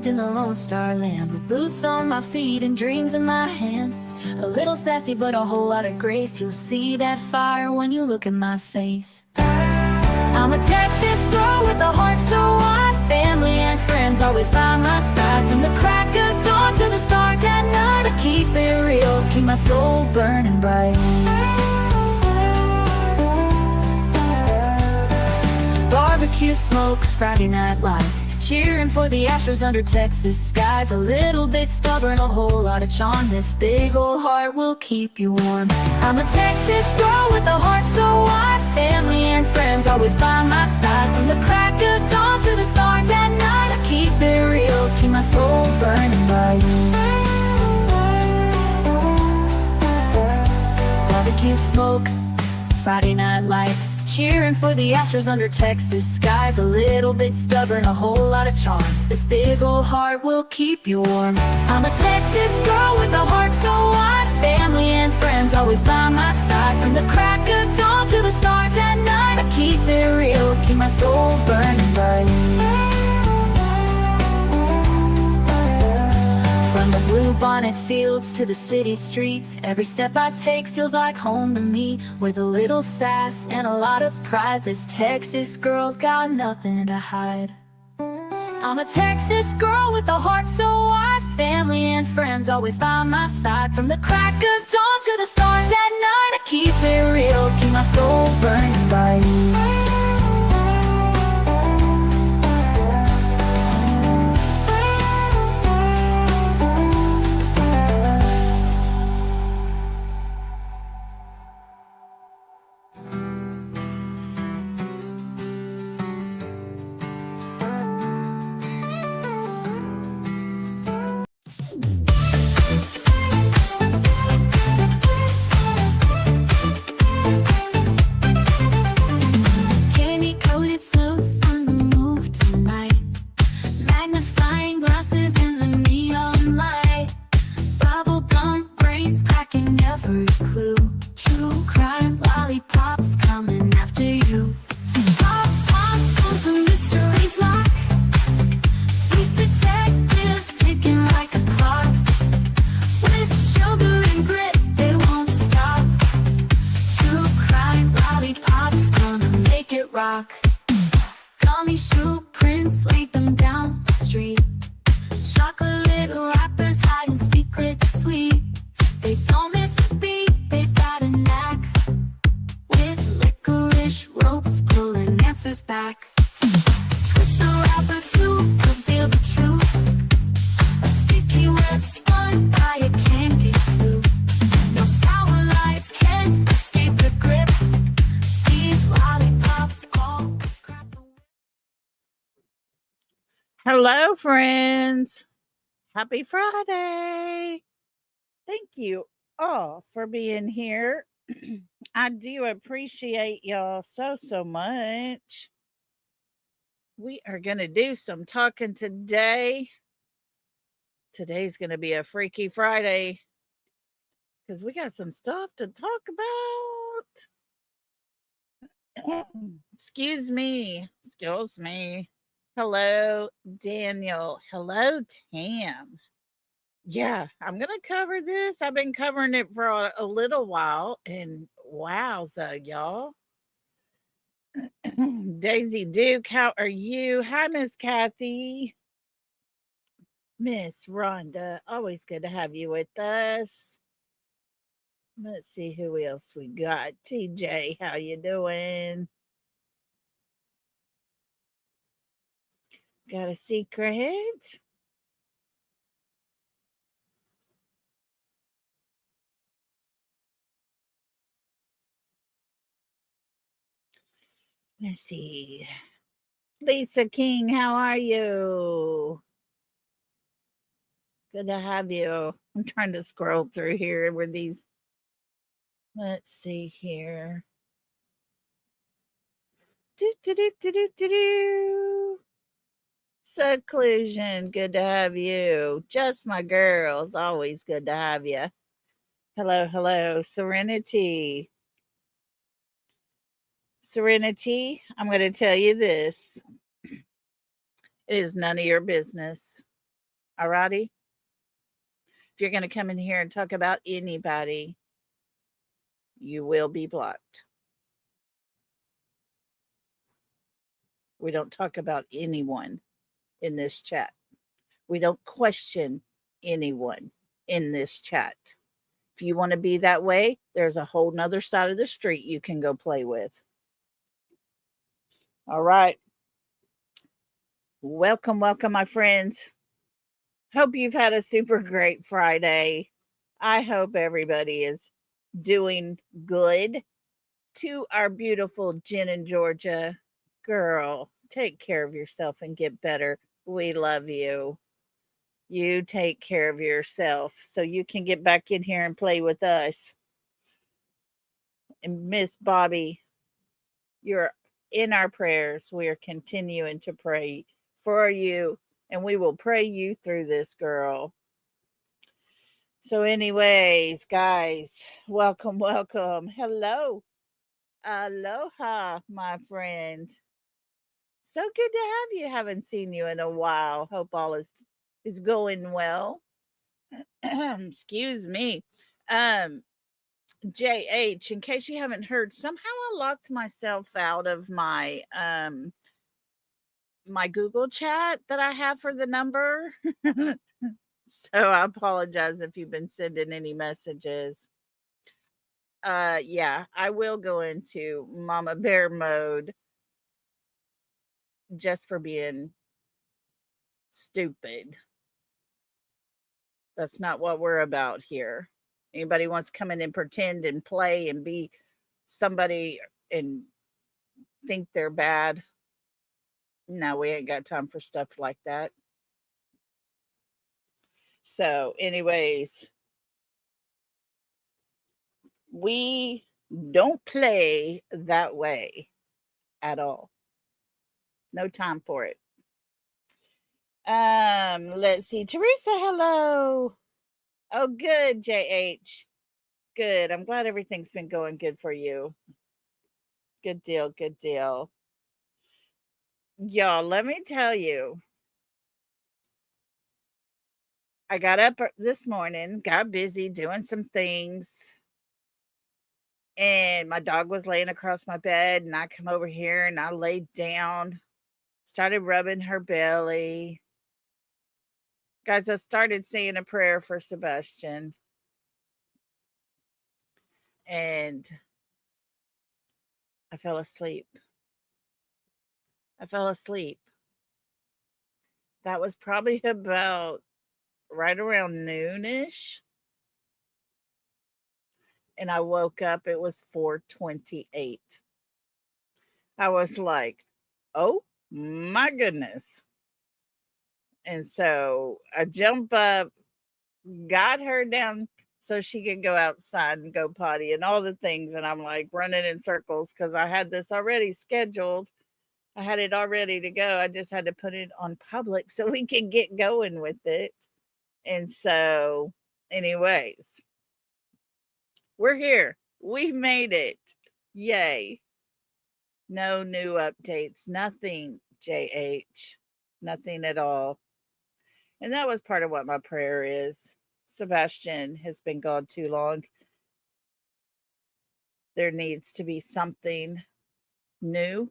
raised in the Lone Star land, with boots on my feet and dreams in my hand. A little sassy but a whole lot of grace. You'll see that fire when you look at my face. I'm a Texas girl with a heart so wide, family and friends always by my side. From the crack of dawn to the stars at night, I keep it real, keep my soul burning bright. Barbecue smoke, Friday night lights, cheering for the Astros under Texas skies. A little bit stubborn, a whole lot of charm. This big old heart will keep you warm. I'm a Texas girl with a heart so wide, family and friends always by my side. From the crack of dawn to the stars at night, I keep it real, keep my soul burning bright. Barbecue smoke, Friday night lights, cheering for the Astros under Texas skies. A little bit stubborn, a whole lot of charm. This big old heart will keep you warm. I'm a Texas girl with a heart so wide, family and friends always by my side. From the crack of dawn to the stars at night, I keep it real, keep my soul burning bright. From the blue bonnet fields to the city streets, every step I take feels like home to me. With a little sass and a lot of pride, this Texas girl's got nothing to hide. I'm a Texas girl with a heart so wide, family and friends always by my side. From the crack of dawn to the stars at night, I keep it real, keep my soul burning bright. Gummy shoe prints, laid them down the street. Chocolate wrappers hiding secrets sweet. They don't miss a beat, they've got a knack. With licorice ropes pulling answers back. Twist the wrapper to reveal the truth. A sticky web spun by a candy sloop. No sour lies can escape the grip. These lollipops always crack the whip. Hello, friends. Happy Friday. Thank you all for being here. I do appreciate y'all so much. We are going to do some talking today. Today's going to be a Freaky Friday because we got some stuff to talk about. Excuse me. Hello, Daniel. Hello, Tam. Yeah, I'm going to cover this. I've been covering it for a little while, and wowza, y'all. Daisy Duke, how are you? Hi, Miss Kathy. Miss Rhonda, always good to have you with us. Let's see who else we got. TJ, how you doing? Got a secret? Let's see. Lisa King, how are you? Good to have you. I'm trying to scroll through here with these. Let's see here. Seclusion, good to have you. Just my girls, always good to have you. Hello, Serenity. Serenity, I'm going to tell you this. It is none of your business. Alrighty? If you're going to come in here and talk about anybody, you will be blocked. We don't talk about anyone in this chat. We don't question anyone in this chat. If you want to be that way, there's a whole nother side of the street you can go play with. All right. Welcome, welcome, my friends. Hope you've had a super great Friday. I hope everybody is doing good. To our beautiful Jen in Georgia, girl, take care of yourself and get better. We love you. You take care of yourself so you can get back in here and play with us. And Miss Bobby, you're in our prayers. We are continuing to pray for you, and we will pray you through this, girl. So, anyways, guys, welcome, welcome. Hello. Aloha, my friend. So good to have you. Haven't seen you in a while. Hope all is going well. Excuse me. Um, JH, in case you haven't heard, somehow I locked myself out of my Google chat that I have for the number. So I apologize if you've been sending any messages. Yeah, I will go into mama bear mode just for being stupid. That's not what we're about here. Anybody wants to come in and pretend and play and be somebody and think they're bad? No, we ain't got time for stuff like that. So, anyways, we don't play that way at all. No time for it. Let's see. Teresa, hello. Oh, good, JH. Good. I'm glad everything's been going good for you. Good deal, good deal. Y'all, let me tell you, I got up this morning, got busy doing some things, and my dog was laying across my bed, and I come over here and I laid down, started rubbing her belly. Guys, I started saying a prayer for Sebastian, and I fell asleep. I fell asleep. That was probably about right around noonish, and I woke up. It was 4:28. I was like, "Oh my goodness." And so I jump up, got her down so she could go outside and go potty and all the things. And I'm like running in circles because I had this already scheduled. I had it all ready to go. I just had to put it on public so we could get going with it. And so, anyways, we're here. We made it. Yay. No new updates, nothing, JH, nothing at all. And that was part of what my prayer is. Sebastian has been gone too long. There needs to be something new.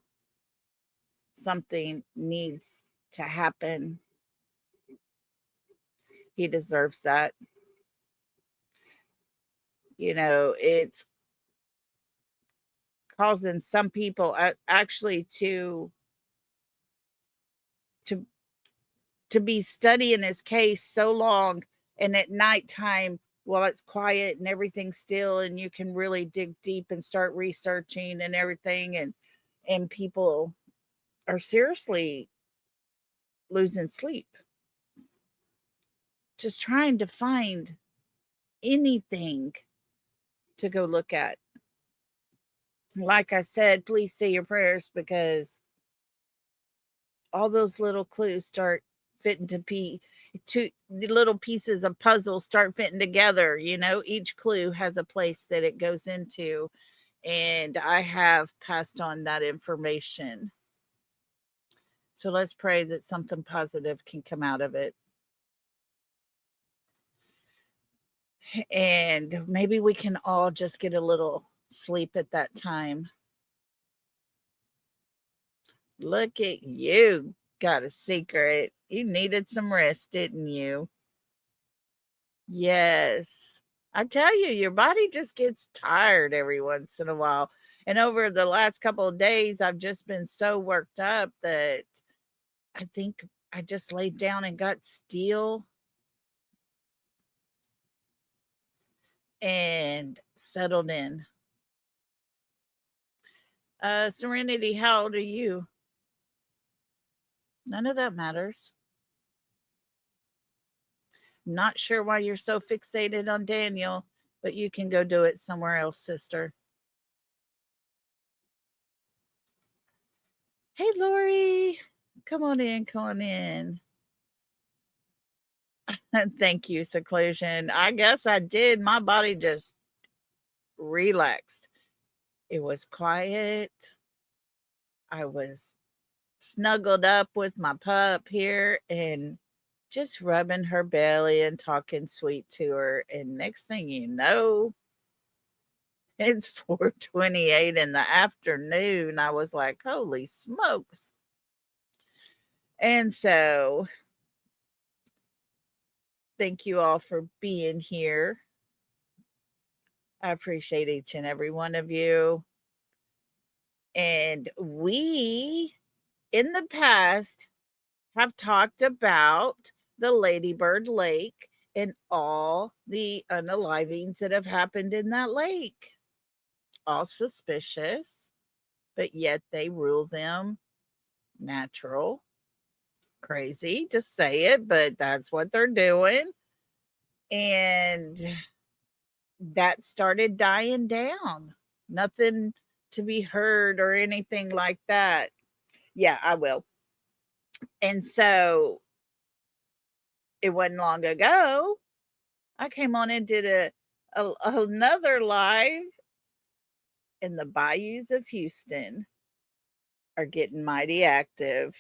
Something needs to happen. He deserves that. You know, it's causing some people actually to to be studying his case so long, and at nighttime while it's quiet and everything's still and you can really dig deep and start researching and everything, and people are seriously losing sleep just trying to find anything to go look at. Like I said, please say your prayers because all those little clues start fitting to the little pieces of puzzle start fitting together. You know, each clue has a place that it goes into, and I have passed on that information. So let's pray that something positive can come out of it. And maybe we can all just get a little sleep at that time. Look at you. Got a secret. You needed some rest, didn't you? Yes. I tell you, your body just gets tired every once in a while. And over the last couple of days, I've just been so worked up that I think I just laid down and got still and settled in. Serenity, how old are you? None of that matters. Not sure why you're so fixated on Daniel, but you can go do it somewhere else, sister. Hey, Lori, come on in, come on in. Thank you, seclusion. I guess I did. My body just relaxed. It was quiet. I was snuggled up with my pup here and just rubbing her belly and talking sweet to her. And next thing you know, it's 4:28 in the afternoon. I was like, holy smokes. And so thank you all for being here. I appreciate each and every one of you. And we, in the past, have talked about the Ladybird Lake and all the unalivings that have happened in that lake. All suspicious, but yet they rule them natural. Crazy to say it, but that's what they're doing. And that started dying down. Nothing to be heard or anything like that. Yeah, I will. And so it wasn't long ago. I came on and did another live, and the bayous of Houston are getting mighty active.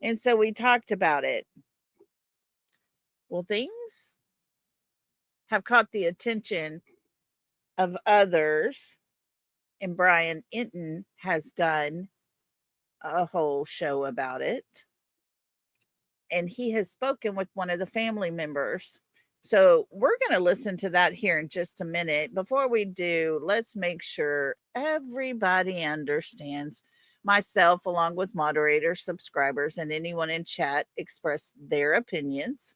And so we talked about it. Well, things have caught the attention of others, and Brian Entin has done a whole show about it. And he has spoken with one of the family members. So we're going to listen to that here in just a minute. Before we do, let's make sure everybody understands. Myself, along with moderators, subscribers, and anyone in chat, express their opinions.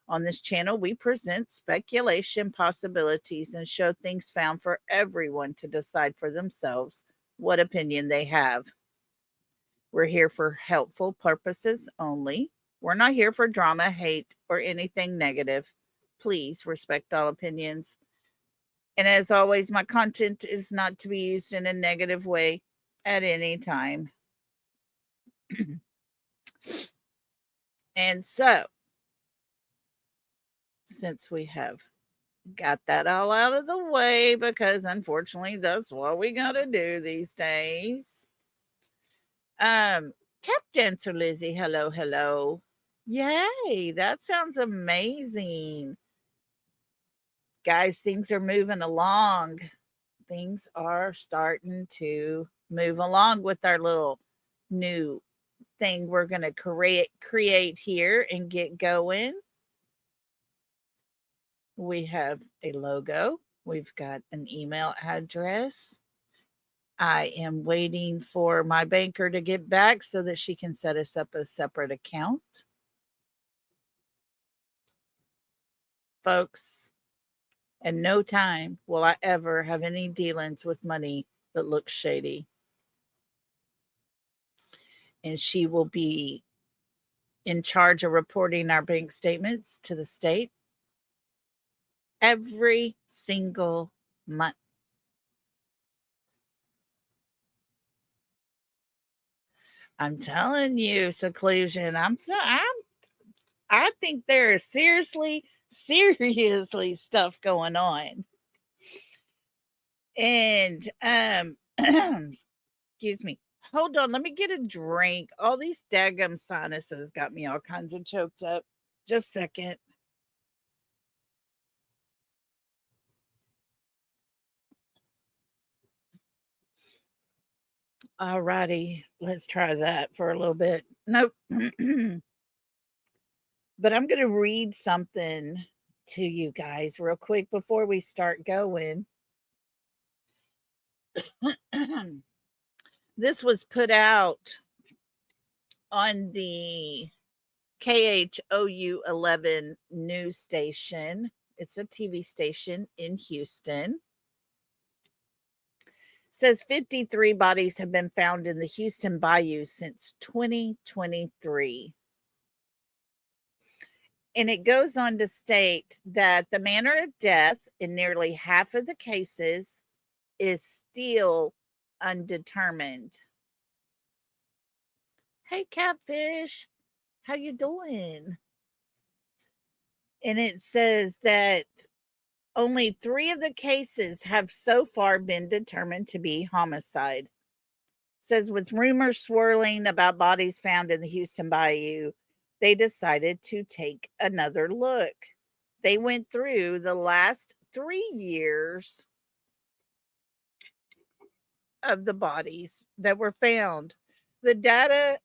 On this channel, we present speculation possibilities and show things found for everyone to decide for themselves what opinion they have. We're here for helpful purposes only. We're not here for drama, hate, or anything negative. Please respect all opinions. And as always, my content is not to be used in a negative way at any time. And so, since we have got that all out of the way, because unfortunately that's what we gotta do these days. Tap dancer Lizzie, hello, hello. Yay, that sounds amazing. Guys, things are moving along. Things are starting to move along with our little new thing we're going to create here and get going. We have a logo. We've got an email address. I am waiting for my banker to get back so that she can set us up a separate account. Folks, in no time will I ever have any dealings with money that looks shady. And she will be in charge of reporting our bank statements to the state every single month. I'm telling you, seclusion. I think there is seriously stuff going on. And excuse me. Hold on, let me get a drink. All these daggum sinuses got me all kinds of choked up. Just a second. Alrighty, let's try that for a little bit. Nope. But I'm going to read something to you guys real quick before we start going. This was put out on the KHOU 11 news station. It's a TV station in Houston. Says 53 bodies have been found in the Houston Bayou since 2023. And it goes on to state that the manner of death in nearly half of the cases is still undetermined. Hey, Catfish, how you doing? And it says that only 3 of the cases have so far been determined to be homicide. It says with rumors swirling about bodies found in the Houston Bayou, they decided to take another look. They went through the last 3 years of the bodies that were found. The data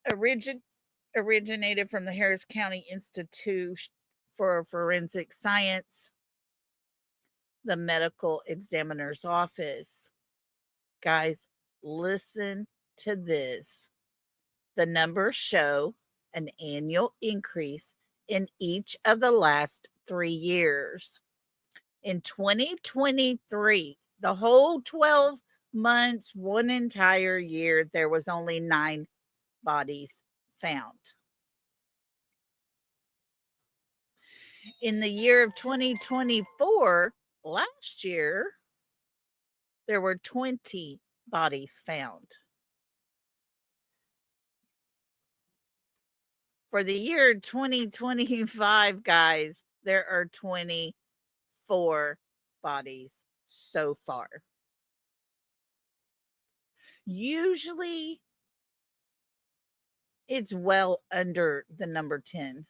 originated from the Harris County Institute for Forensic Science, the medical examiner's office. Guys, listen to this. The numbers show an annual increase in each of the last 3 years. In 2023, the whole 12 months, one entire year, there was only 9 bodies found. In the year of 2024, last year, there were 20 bodies found. For the year 2025, guys, there are 24 bodies so far. Usually, it's well under the number 10,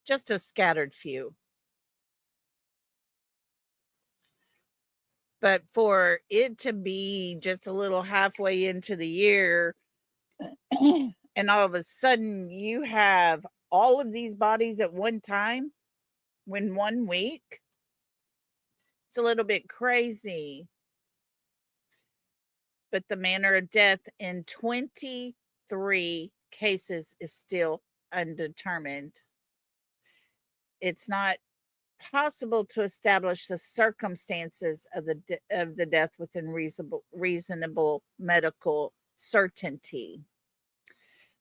just a scattered few. But for it to be just a little halfway into the year, and all of a sudden you have all of these bodies at one time in 1 week, it's a little bit crazy. But the manner of death in 23 cases is still undetermined. It's not possible to establish the circumstances of the death within reasonable medical certainty.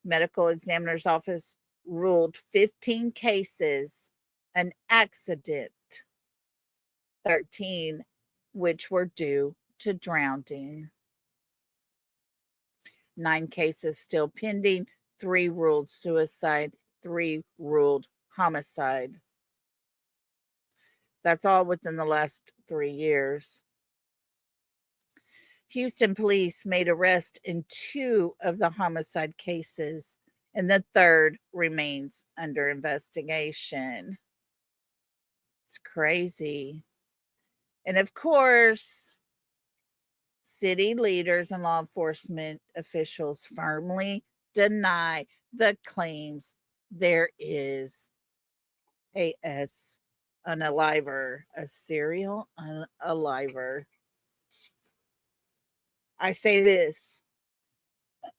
Medical examiner's office ruled 15 cases an accident, 13 which were due to drowning. 9 cases still pending, 3 ruled suicide, 3 ruled homicide. That's all within the last 3 years. Houston police made arrests in 2 of the homicide cases, and the 3rd remains under investigation. It's crazy. And of course, city leaders and law enforcement officials firmly deny the claims there is a unaliver, a serial unaliver. I say this.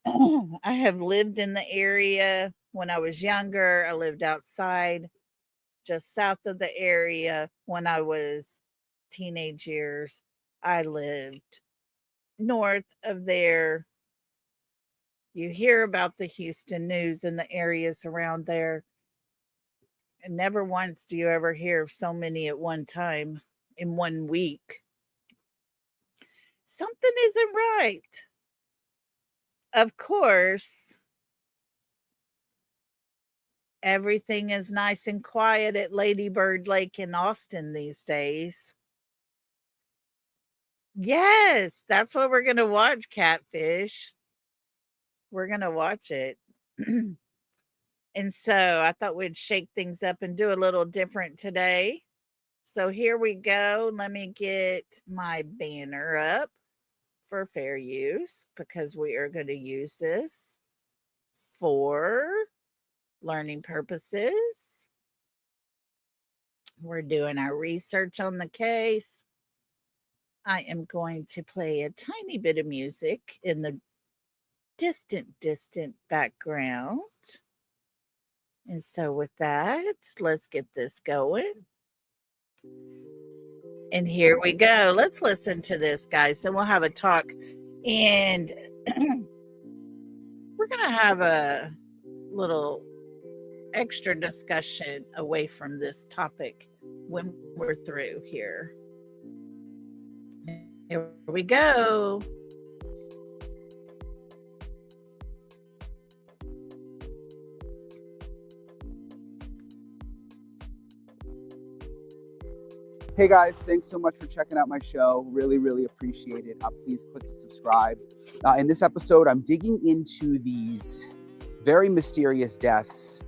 I have lived in the area when I was younger. I lived outside just south of the area when I was teenage years. I lived north of there. You hear about the Houston news and the areas around there. And never once do you ever hear of so many at one time in 1 week. Something isn't right. Of course, everything is nice and quiet at Lady Bird Lake in Austin these days. Yes, that's what we're going to watch, Catfish. We're going to watch it. And so I thought we'd shake things up and do a little different today. So here we go. Let me get my banner up for fair use because we are going to use this for learning purposes. We're doing our research on the case. I am going to play a tiny bit of music in the distant background. And so with that, let's get this going. And here we go. Let's listen to this, guys. Then we'll have a talk. And we're going to have a little extra discussion away from this topic when we're through here. Here we go. Hey guys, thanks so much for checking out my show. Really appreciate it. Please click to subscribe. In this episode, I'm digging into these very mysterious deaths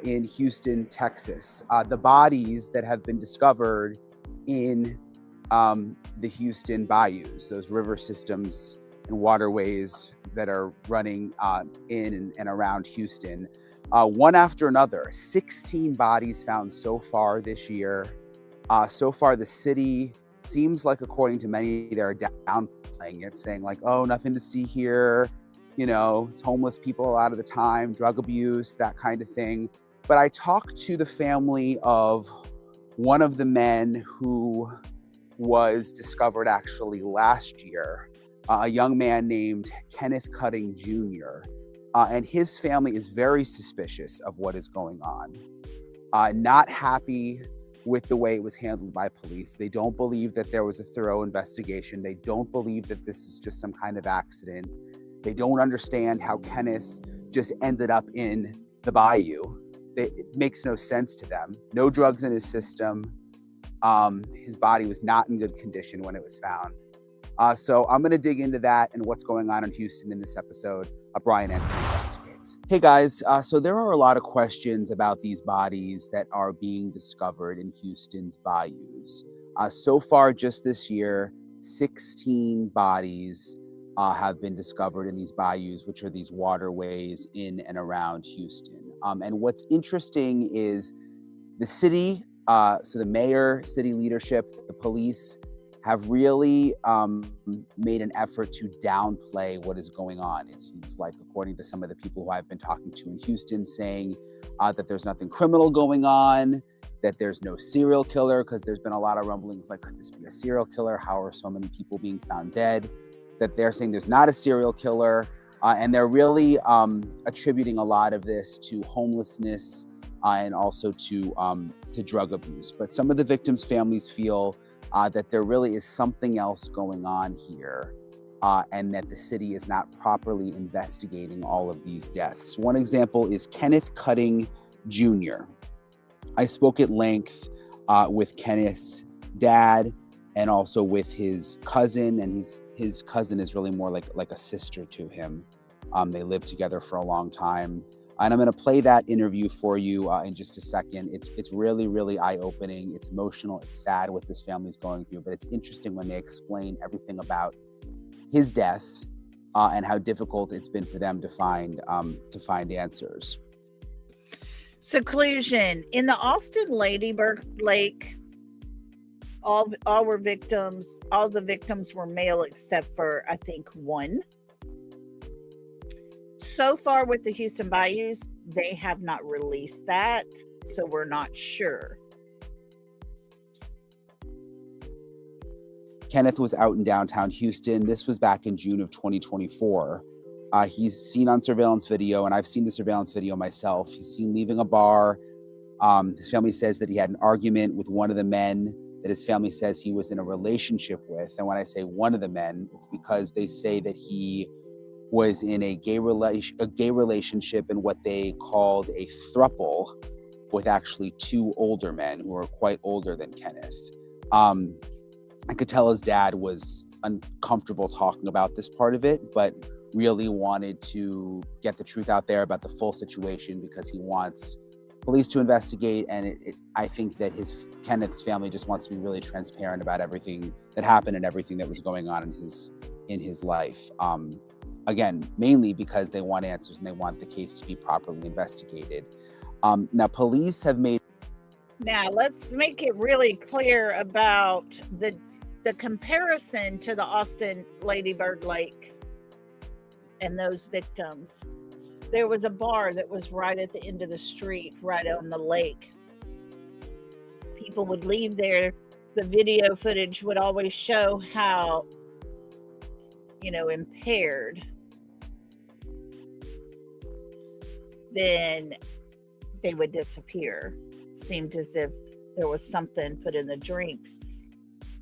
in Houston, Texas. The bodies that have been discovered in the Houston bayous, those river systems and waterways that are running in and around Houston. One after another, 16 bodies found so far this year. So far, the city seems like, according to many, they're downplaying it, saying like, oh, nothing to see here. You know, it's homeless people a lot of the time, drug abuse, that kind of thing. But I talked to the family of one of the men who was discovered actually last year, a young man named Kenneth Cutting Jr. And his family is very suspicious of what is going on. Not happy with the way it was handled by police. They don't believe that there was a thorough investigation. They don't believe that this was just some kind of accident. They don't understand how Kenneth just ended up in the bayou. It makes no sense to them. No drugs in his system. His body was not in good condition when it was found. So I'm gonna dig into that and what's going on in Houston in this episode of Brian Entin Investigates. Hey guys, so there are a lot of questions about these bodies that are being discovered in Houston's bayous. So far, just this year, 16 bodies have been discovered in these bayous, which are these waterways in and around Houston. And what's interesting is the city, so the mayor, city leadership, the police have really made an effort to downplay what is going on. It seems like, according to some of the people who I've been talking to in Houston, saying that there's nothing criminal going on, that there's no serial killer, because there's been a lot of rumblings like, could this be a serial killer? How are so many people being found dead? That they're saying there's not a serial killer. And they're really attributing a lot of this to homelessness and also to drug abuse. But some of the victims' families feel that there really is something else going on here, and that the city is not properly investigating all of these deaths. One example is Kenneth Cutting Jr. I spoke at length with Kenneth's dad and also with his cousin, and his cousin is really more like a sister to him. They lived together for a long time. And I'm going to play that interview for you in just a second. It's really eye-opening. It's emotional. It's sad what this family's going through, but it's interesting when they explain everything about his death and how difficult it's been for them to find answers. Seclusion in the Austin Ladybird Lake. All the victims were male except for, I think, one. So far with the Houston bayous, they have not released that, so we're not sure. Kenneth was out in downtown Houston. This was back in June of 2024. He's seen on surveillance video, and I've seen the surveillance video myself. He's seen leaving a bar. His family says that he had an argument with one of the men that his family says he was in a relationship with. And when I say one of the men, it's because they say that he was in a gay relationship in what they called a throuple with actually two older men who were quite older than Kenneth. I could tell his dad was uncomfortable talking about this part of it, but really wanted to get the truth out there about the full situation because he wants police to investigate. And I think that Kenneth's family just wants to be really transparent about everything that happened and everything that was going on in in his life. Again, mainly because they want answers and they want the case to be properly investigated. Now, police have made. Now, let's make it really clear about the comparison to the Austin Lady Bird Lake and those victims. There was a bar that was right at the end of the street, right on the lake. People would leave there. The video footage would always show how, impaired. Then they would disappear. Seemed as if there was something put in the drinks.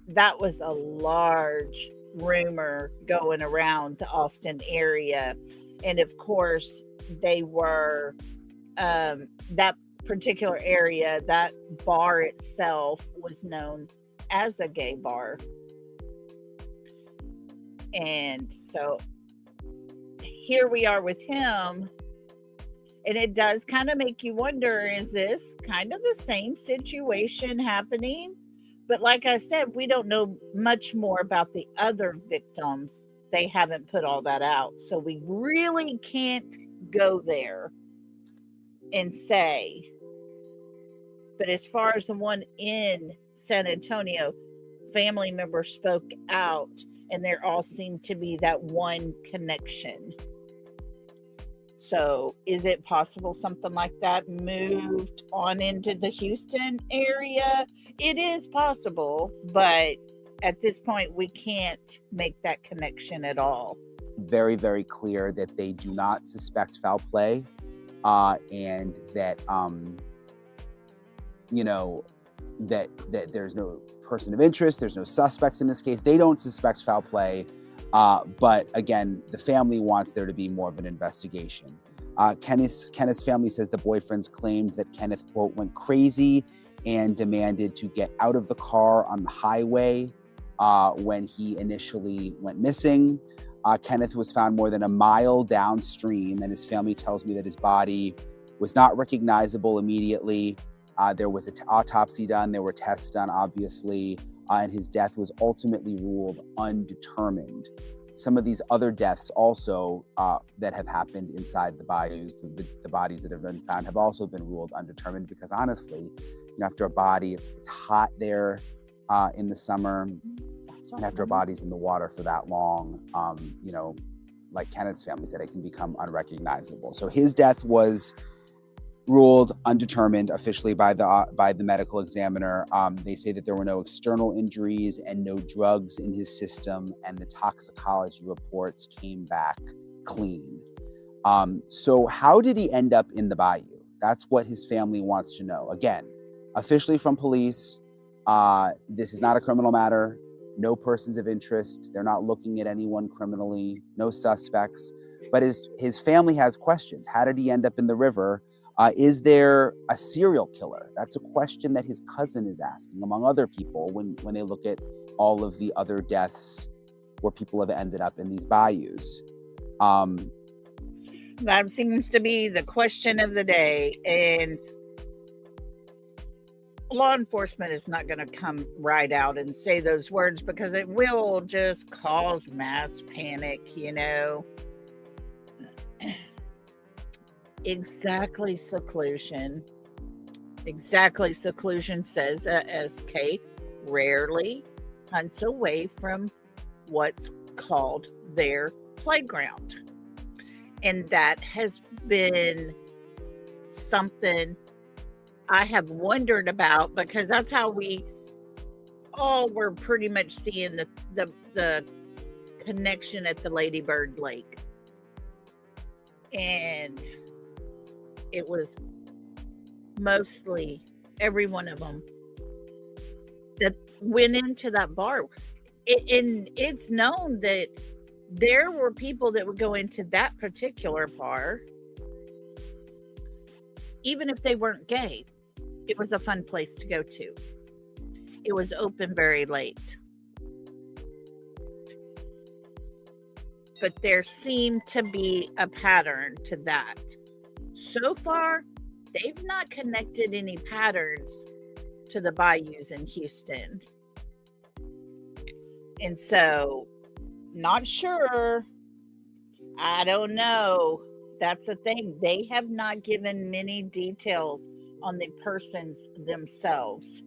That was a large rumor going around the Austin area. And of course, they were, that particular area, that bar itself was known as a gay bar. And so here we are with him. And it does kind of make you wonder, is this kind of the same situation happening? But like I said, we don't know much more about the other victims. They haven't put all that out. So we really can't go there and say. But as far as the one in San Antonio, family members spoke out, and there all seemed to be that one connection. So is it possible something like that moved on into the Houston area? It is possible, but at this point, we can't make that connection at all. Very, very clear that they do not suspect foul play, and that, that there's no person of interest, there's no suspects in this case. They don't suspect foul play. But again, the family wants there to be more of an investigation. Kenneth's family says the boyfriends claimed that Kenneth, quote, went crazy and demanded to get out of the car on the highway when he initially went missing. Kenneth was found more than a mile downstream, and his family tells me that his body was not recognizable immediately. There was an autopsy done, there were tests done, obviously, and his death was ultimately ruled undetermined. Some of these other deaths also that have happened inside the bayous, the bodies that have been found, have also been ruled undetermined because honestly, after a body, it's hot there in the summer, and after a body's in the water for that long, like Kenneth's family said, it can become unrecognizable. So his death was ruled undetermined officially by the medical examiner. They say that there were no external injuries and no drugs in his system, and the toxicology reports came back clean. So how did he end up in the bayou? That's what his family wants to know. Again, officially from police, this is not a criminal matter. No persons of interest. They're not looking at anyone criminally. No suspects. But his family has questions. How did he end up in the river? Is there a serial killer? That's a question that his cousin is asking, among other people, when they look at all of the other deaths where people have ended up in these bayous. That seems to be the question of the day. And law enforcement is not going to come right out and say those words because it will just cause mass panic, Exactly seclusion. Exactly seclusion says SK rarely hunts away from what's called their playground. And that has been something I have wondered about because that's how we all were pretty much seeing the connection at the Lady Bird Lake. And it was mostly every one of them that went into that bar. And it's known that there were people that would go into that particular bar, even if they weren't gay. It was a fun place to go to. It was open very late. But there seemed to be a pattern to that. So far, they've not connected any patterns to the bayous in Houston. And so Not sure. I don't know. That's the thing. They have not given many details on the persons themselves.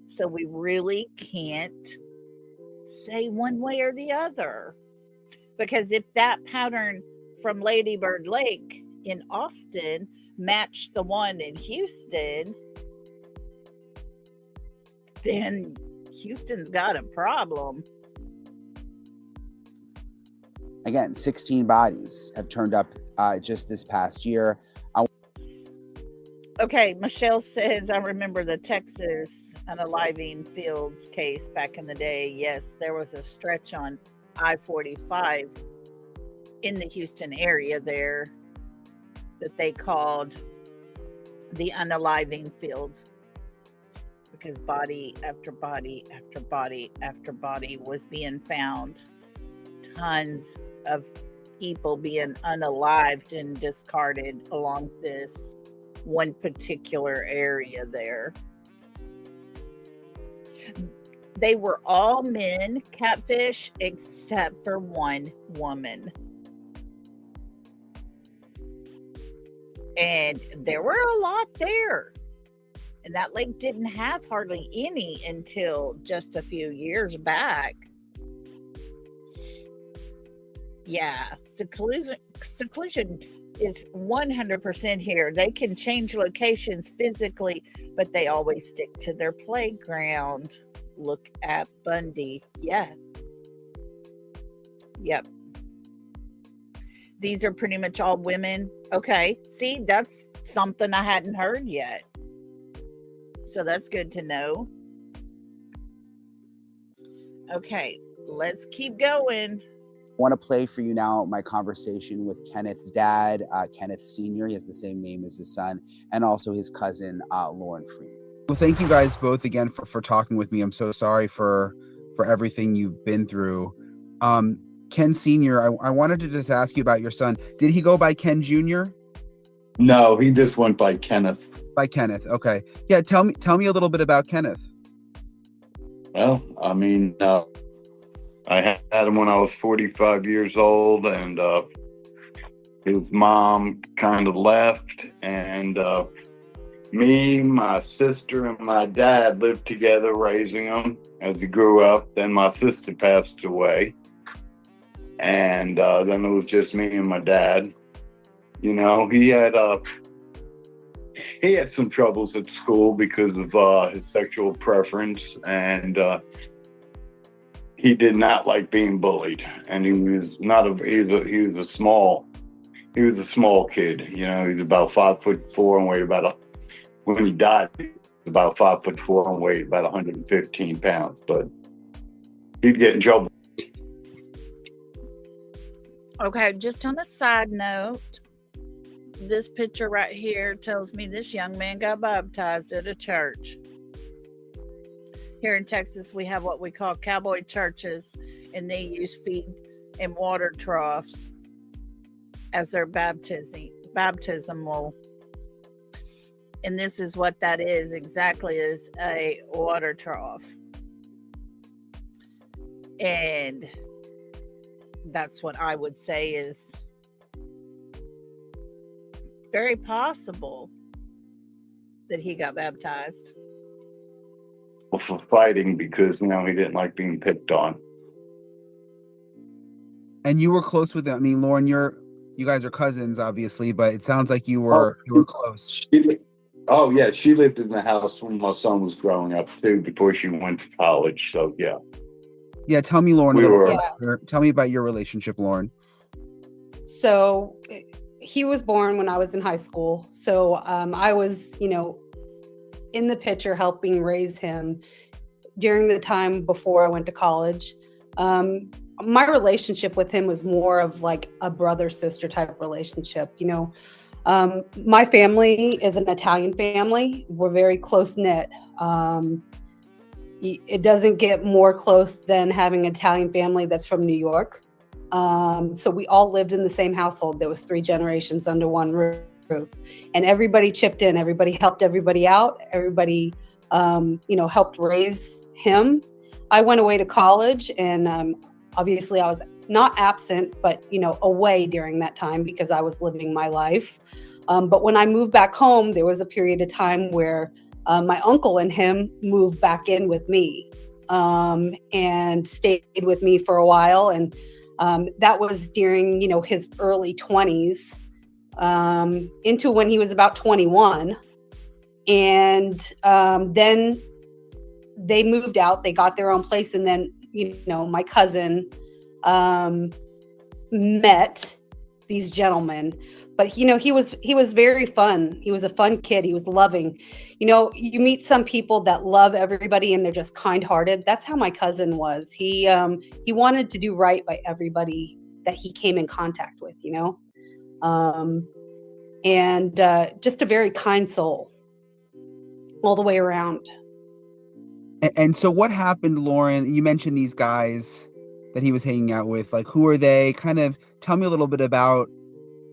So we really can't say one way or the other. Because if that pattern from Lady Bird Lake in Austin matched the one in Houston, then Houston's got a problem. Again, 16 bodies have turned up just this past year. Okay, Michelle says, I remember the Texas unaliving fields case back in the day. Yes, there was a stretch on I-45 in the Houston area there that they called the unaliving field, because body after body after body after body was being found. Tons of people being unalived and discarded along this one particular area there. They were all men, catfish, except for one woman. And there were a lot there. And that lake didn't have hardly any until just a few years back. Yeah, seclusion is 100% here. They can change locations physically, but they always stick to their playground. Look at Bundy. Yeah. Yep. These are pretty much all women. Okay. See, that's something I hadn't heard yet. So that's good to know. Okay, let's keep going. I want to play for you now my conversation with Kenneth's dad, Kenneth Sr. He has the same name as his son, and also his cousin, Lauren Freeman. Well, thank you guys both again for talking with me. I'm so sorry for everything you've been through. Ken Sr., I wanted to just ask you about your son. Did he go by Ken Jr.? No, he just went by Kenneth. By Kenneth, okay. Yeah, tell me a little bit about Kenneth. Well, I mean, I had him when I was 45 years old, and his mom kind of left, and me, my sister, and my dad lived together raising him as he grew up. Then my sister passed away, and then it was just me and my dad. You know, he had some troubles at school because of his sexual preference, and he did not like being bullied. And he was a small kid. You know, he's about 5'4" and weighed when he died, he was about 5'4" and weighed about 115 pounds. But he'd get in trouble. Okay, just on a side note, this picture right here tells me this young man got baptized at a church. Here in Texas, we have what we call cowboy churches, and they use feed and water troughs as their baptismal. And this is what that is exactly, is a water trough. And that's what I would say is very possible that he got baptized. For fighting because, you know, he didn't like being picked on. And you were close with him. I mean, Lauren, you guys are cousins, obviously, but it sounds like you were close. Oh yeah, she lived in the house when my son was growing up too, before she went to college. So yeah. Yeah, tell me, Lauren. Tell me about your relationship, Lauren. So he was born when I was in high school. So I was, in the picture helping raise him during the time before I went to college. My relationship with him was more of like a brother-sister type relationship. My family is an Italian family. We're very close-knit. It doesn't get more close than having an Italian family that's from New York. So we all lived in the same household. There was 3 generations under one roof, and everybody chipped in. Everybody helped everybody out. Everybody, helped raise him. I went away to college, and obviously I was not absent, but, away during that time because I was living my life. But when I moved back home, there was a period of time where my uncle and him moved back in with me, and stayed with me for a while. And that was during, his early 20s, into when he was about 21. And then they moved out, they got their own place. And then, my cousin met these gentlemen. But he was very fun. He was a fun kid. He was loving. You meet some people that love everybody and they're just kind-hearted. That's how my cousin was. He wanted to do right by everybody that he came in contact with, and just a very kind soul all the way around. And so what happened, Lauren? You mentioned these guys that he was hanging out with. Like, who are they? Kind of tell me a little bit about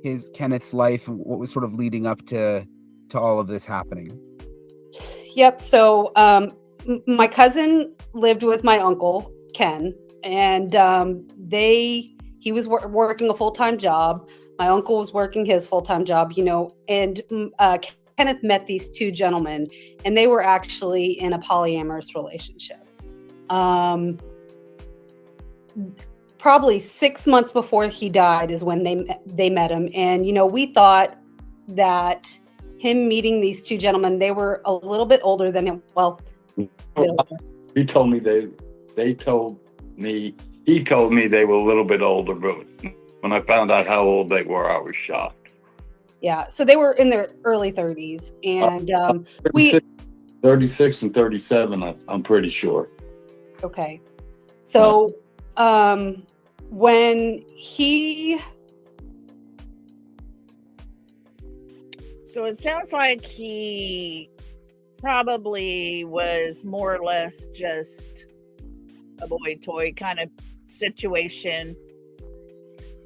Kenneth's life and what was sort of leading up to all of this happening. Yep. So my cousin lived with my uncle, Ken, and he was working a full-time job. My uncle was working his full-time job, and Kenneth met these two gentlemen, and they were actually in a polyamorous relationship. Probably 6 months before he died is when they met him. And, we thought that him meeting these two gentlemen, they were a little bit older than him. Well, he told me he told me they were a little bit older, but when I found out how old they were, I was shocked. Yeah, so they were in their early 30s, and 36 and 37, I'm pretty sure. Okay. So when he... So it sounds like he probably was more or less just a boy toy kind of situation.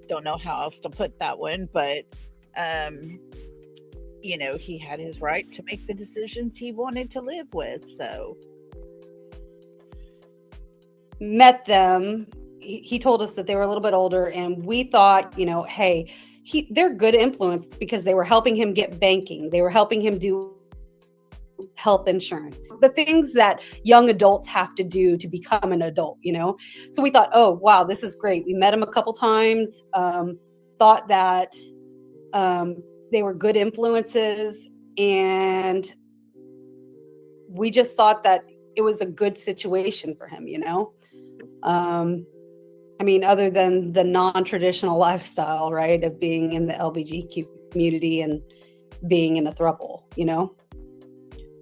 Don't know how else to put that one, but he had his right to make the decisions he wanted to live with. So met them. He told us that they were a little bit older, and we thought, hey, they're good influence because they were helping him get banking. They were helping him do health insurance, the things that young adults have to do to become an adult, So we thought, oh, wow, this is great. We met him a couple times, thought that they were good influences, and we just thought that it was a good situation for him, other than the non-traditional lifestyle, right, of being in the LGBTQ community and being in a throuple,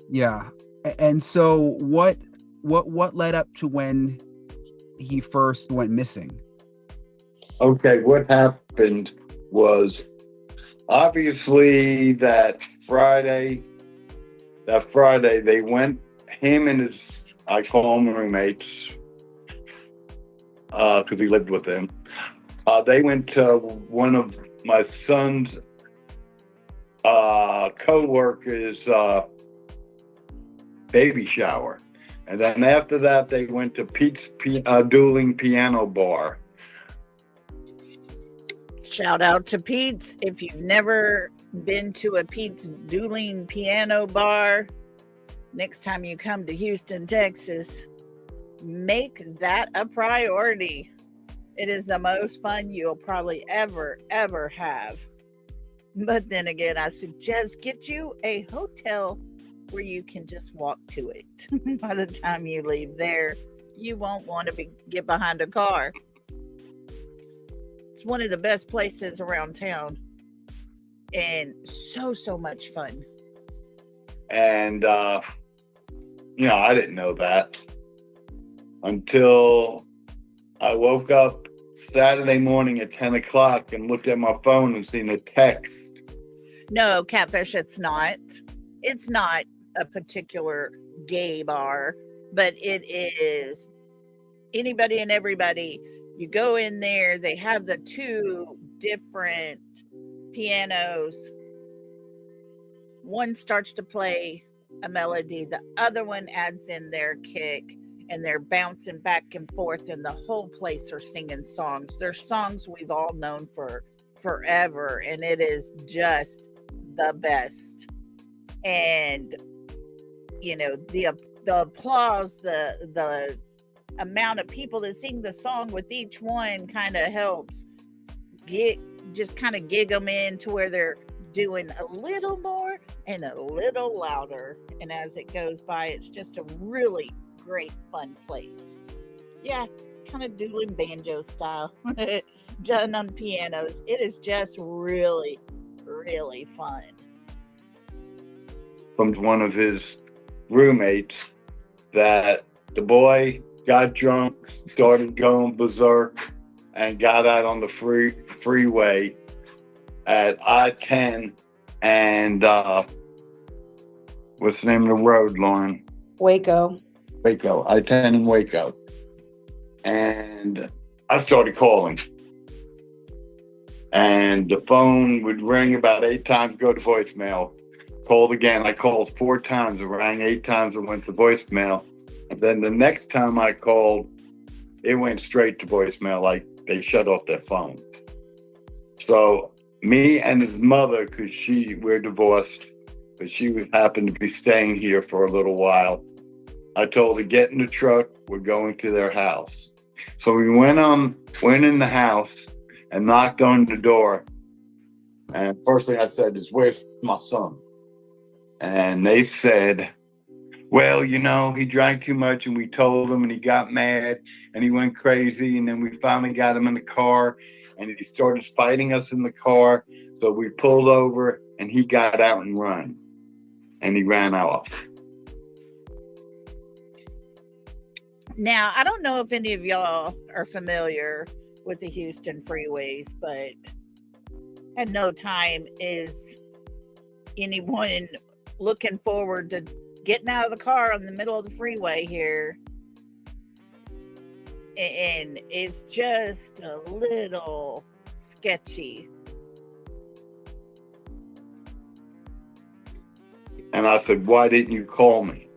Yeah. And so what led up to when he first went missing? Okay, what happened was obviously that Friday they went, him and his, I call them roommates, because he lived with them. They went to one of my son's co-workers' baby shower. And then after that, they went to Pete's dueling piano bar. shout out to Pete's. If you've never been to a Pete's dueling piano bar, next time you come to Houston, Texas, make that a priority. It is the most fun you'll probably ever have. But then again, I suggest get you a hotel where you can just walk to it. By the time you leave there, you won't want to get behind a car. It's one of the best places around town, and so much fun. And I didn't know that until I woke up Saturday morning at 10 o'clock and looked at my phone and seen a text. No, Catfish, it's not. It's not a particular gay bar, but it is anybody and everybody. You go in there, they have the two different pianos. One starts to play a melody, the other one adds in their kick, and they're bouncing back and forth, and the whole place are singing songs. They're songs we've all known for forever, and it is just the best. And the applause, the amount of people that sing the song with each one kind of helps gig them in to where they're doing a little more and a little louder. And as it goes by, it's just a really great, fun place. Yeah, kind of dueling banjo style, done on pianos. It is just really, really fun. From one of his roommates that the boy got drunk, started going berserk, and got out on the freeway at I-10 and what's the name of the road, Lauren? Waco. I-10 in Waco. And I started calling. And the phone would ring about 8 times, go to voicemail. Called again. I called 4 times. It rang 8 times and went to voicemail. And then the next time I called, it went straight to voicemail, like they shut off their phone. So me and his mother, because we're divorced, but she happened to be staying here for a little while. I told her, get in the truck, we're going to their house. So we went in the house and knocked on the door. And first thing I said is, where's my son? And they said, well, he drank too much and we told him and he got mad and he went crazy. And then we finally got him in the car and he started fighting us in the car. So we pulled over and he got out and ran. And he ran off. Now, I don't know if any of y'all are familiar with the Houston freeways, but at no time is anyone looking forward to getting out of the car in the middle of the freeway here. And it's just a little sketchy. And I said, why didn't you call me?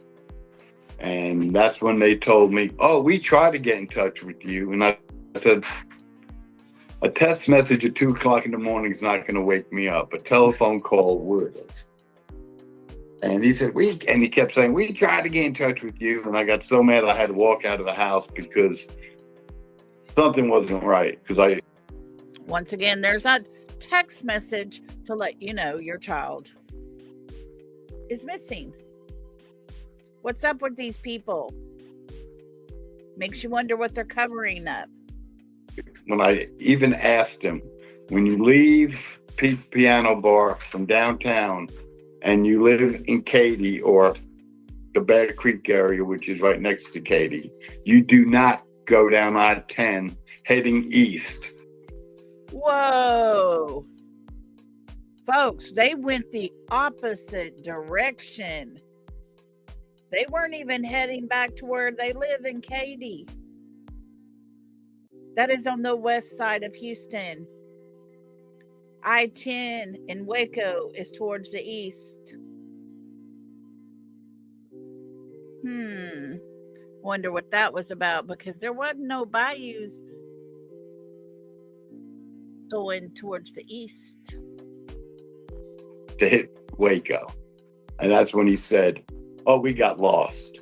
And that's when they told me, oh, we tried to get in touch with you. And I said, a text message at 2 o'clock in the morning is not going to wake me up. A telephone call would. And he said, and he kept saying, we tried to get in touch with you. And I got so mad I had to walk out of the house because something wasn't right. Once again, there's a text message to let you know your child is missing. What's up with these people? Makes you wonder what they're covering up. When I even asked him, when you leave Pete's Piano Bar from downtown and you live in Katy or the Bear Creek area, which is right next to Katy, you do not go down I-10 heading east. Whoa. Folks, they went the opposite direction. They weren't even heading back to where they live in Katy. That is on the west side of Houston. I-10 in Waco is towards the east. Wonder what that was about, because there wasn't no bayous going towards the east. To hit Waco. And that's when he said, oh, we got lost.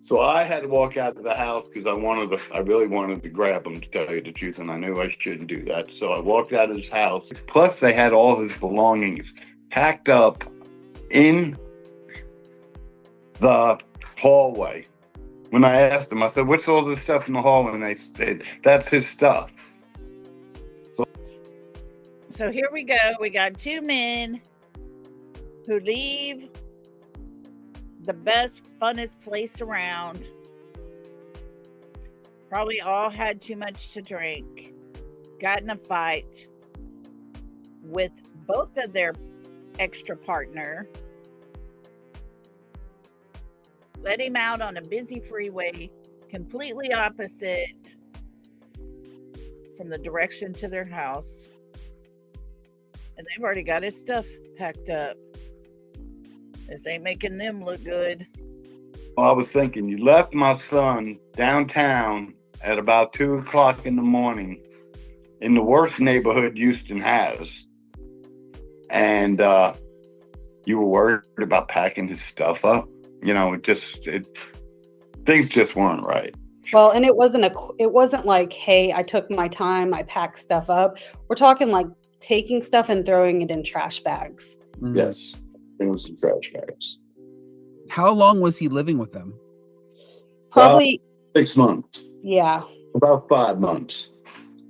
So I had to walk out of the house because I really wanted to grab him, to tell you the truth, and I knew I shouldn't do that. So I walked out of his house. Plus, they had all his belongings packed up in the hallway. When I asked them, I said, what's all this stuff in the hallway? And they said, that's his stuff. So here we go. We got 2 men who leave the best, funnest place around. Probably all had too much to drink. Got in a fight with both of their extra partner. Let him out on a busy freeway, completely opposite from the direction to their house. And they've already got his stuff packed up. This ain't making them look good. Well, I was thinking, you left my son downtown at about 2 o'clock in the morning in the worst neighborhood Houston has. And you were worried about packing his stuff up. You know, things just weren't right. Well, and it wasn't like, hey, I took my time, I packed stuff up. We're talking like taking stuff and throwing it in trash bags. Mhm. Yes, it was in trash bags. How long was he living with them? Probably 6 months, yeah. about 5 months.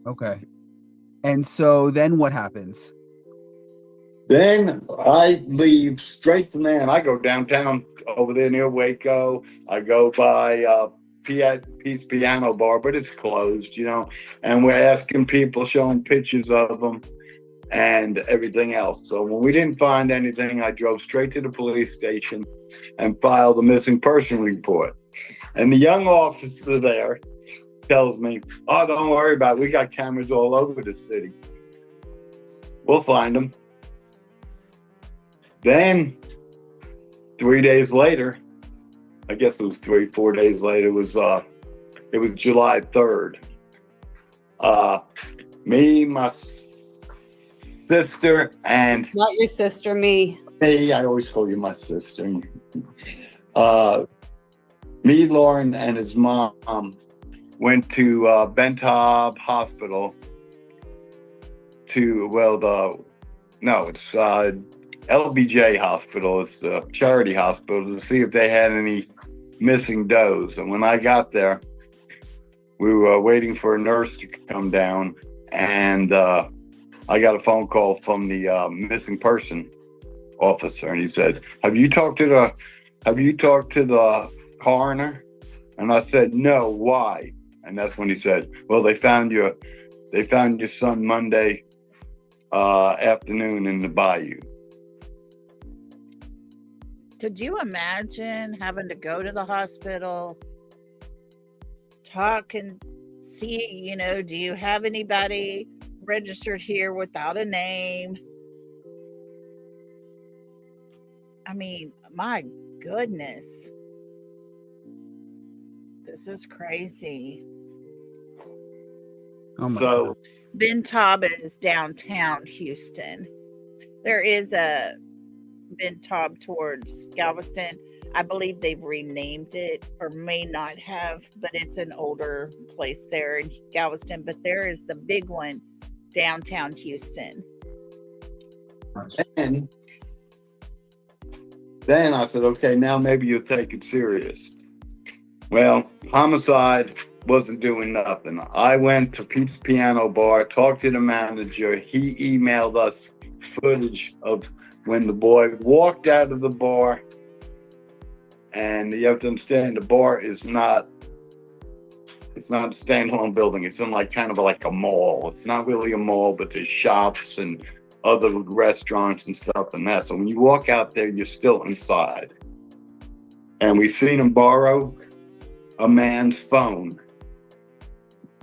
Okay. And so then what happens? Then I leave straight from there and I go downtown over there near Waco. I go by Pete's Piano Bar, but it's closed, you know, and we're asking people, showing pictures of them and everything else. So when we didn't find anything, I drove straight to the police station and filed a missing person report. And the young officer there tells me, oh, don't worry about it. We got cameras all over the city. We'll find them. Then 3 days later, I guess it was 4 days later, it was July 3rd. Me, my sister, and Not your sister, me. me, I always call you my sister. Me, Lauren, and his mom went to Bentob Hospital it's LBJ Hospital. It's a charity hospital, to see if they had any missing does. And when I got there, we were waiting for a nurse to come down, and I got a phone call from the missing person officer, and he said, "Have you talked to the coroner?" And I said, "No, why?" And that's when he said, "Well, they found your son Monday afternoon in the Bayou." Could you imagine having to go to the hospital, talk and see, do you have anybody registered here without a name? I mean, my goodness. This is crazy. Oh my So God. Bentob is downtown Houston. There is a Bentob towards Galveston. I believe they've renamed it, or may not have, but it's an older place there in Galveston. But there is the big one downtown Houston. And then I said, okay, now maybe you'll take it serious. Well, homicide wasn't doing nothing. I went to Pete's Piano Bar, talked to the manager. He emailed us footage of when the boy walked out of the bar. And you have to understand, the bar it's not a standalone building. It's in kind of like a mall. It's not really a mall, but there's shops and other restaurants and stuff and that. So when you walk out there, you're still inside. And we seen him borrow a man's phone.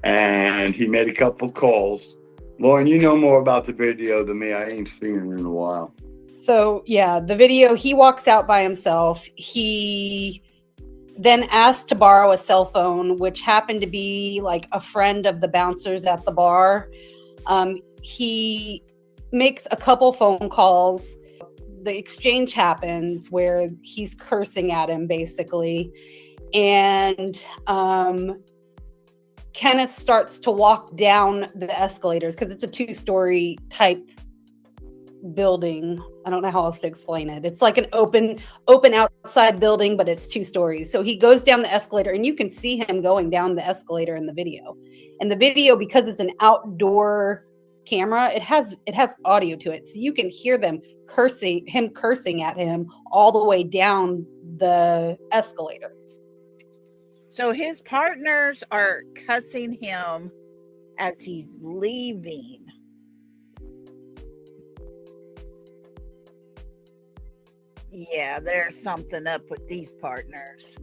And he made a couple calls. Lauren, you know more about the video than me. I ain't seen it in a while. So yeah, the video, he walks out by himself. He then asked to borrow a cell phone, which happened to be like a friend of the bouncers at the bar. He makes a couple phone calls. The exchange happens where he's cursing at him basically. And Kenneth starts to walk down the escalators because it's a 2-story type building. I don't know how else to explain it. It's like an open outside building, but it's 2 stories. So he goes down the escalator, and you can see him going down the escalator in the video. And the video, because it's an outdoor camera, it has audio to it, so you can hear him cursing at him all the way down the escalator. So his partners are cussing him as he's leaving. Yeah, there's something up with these partners.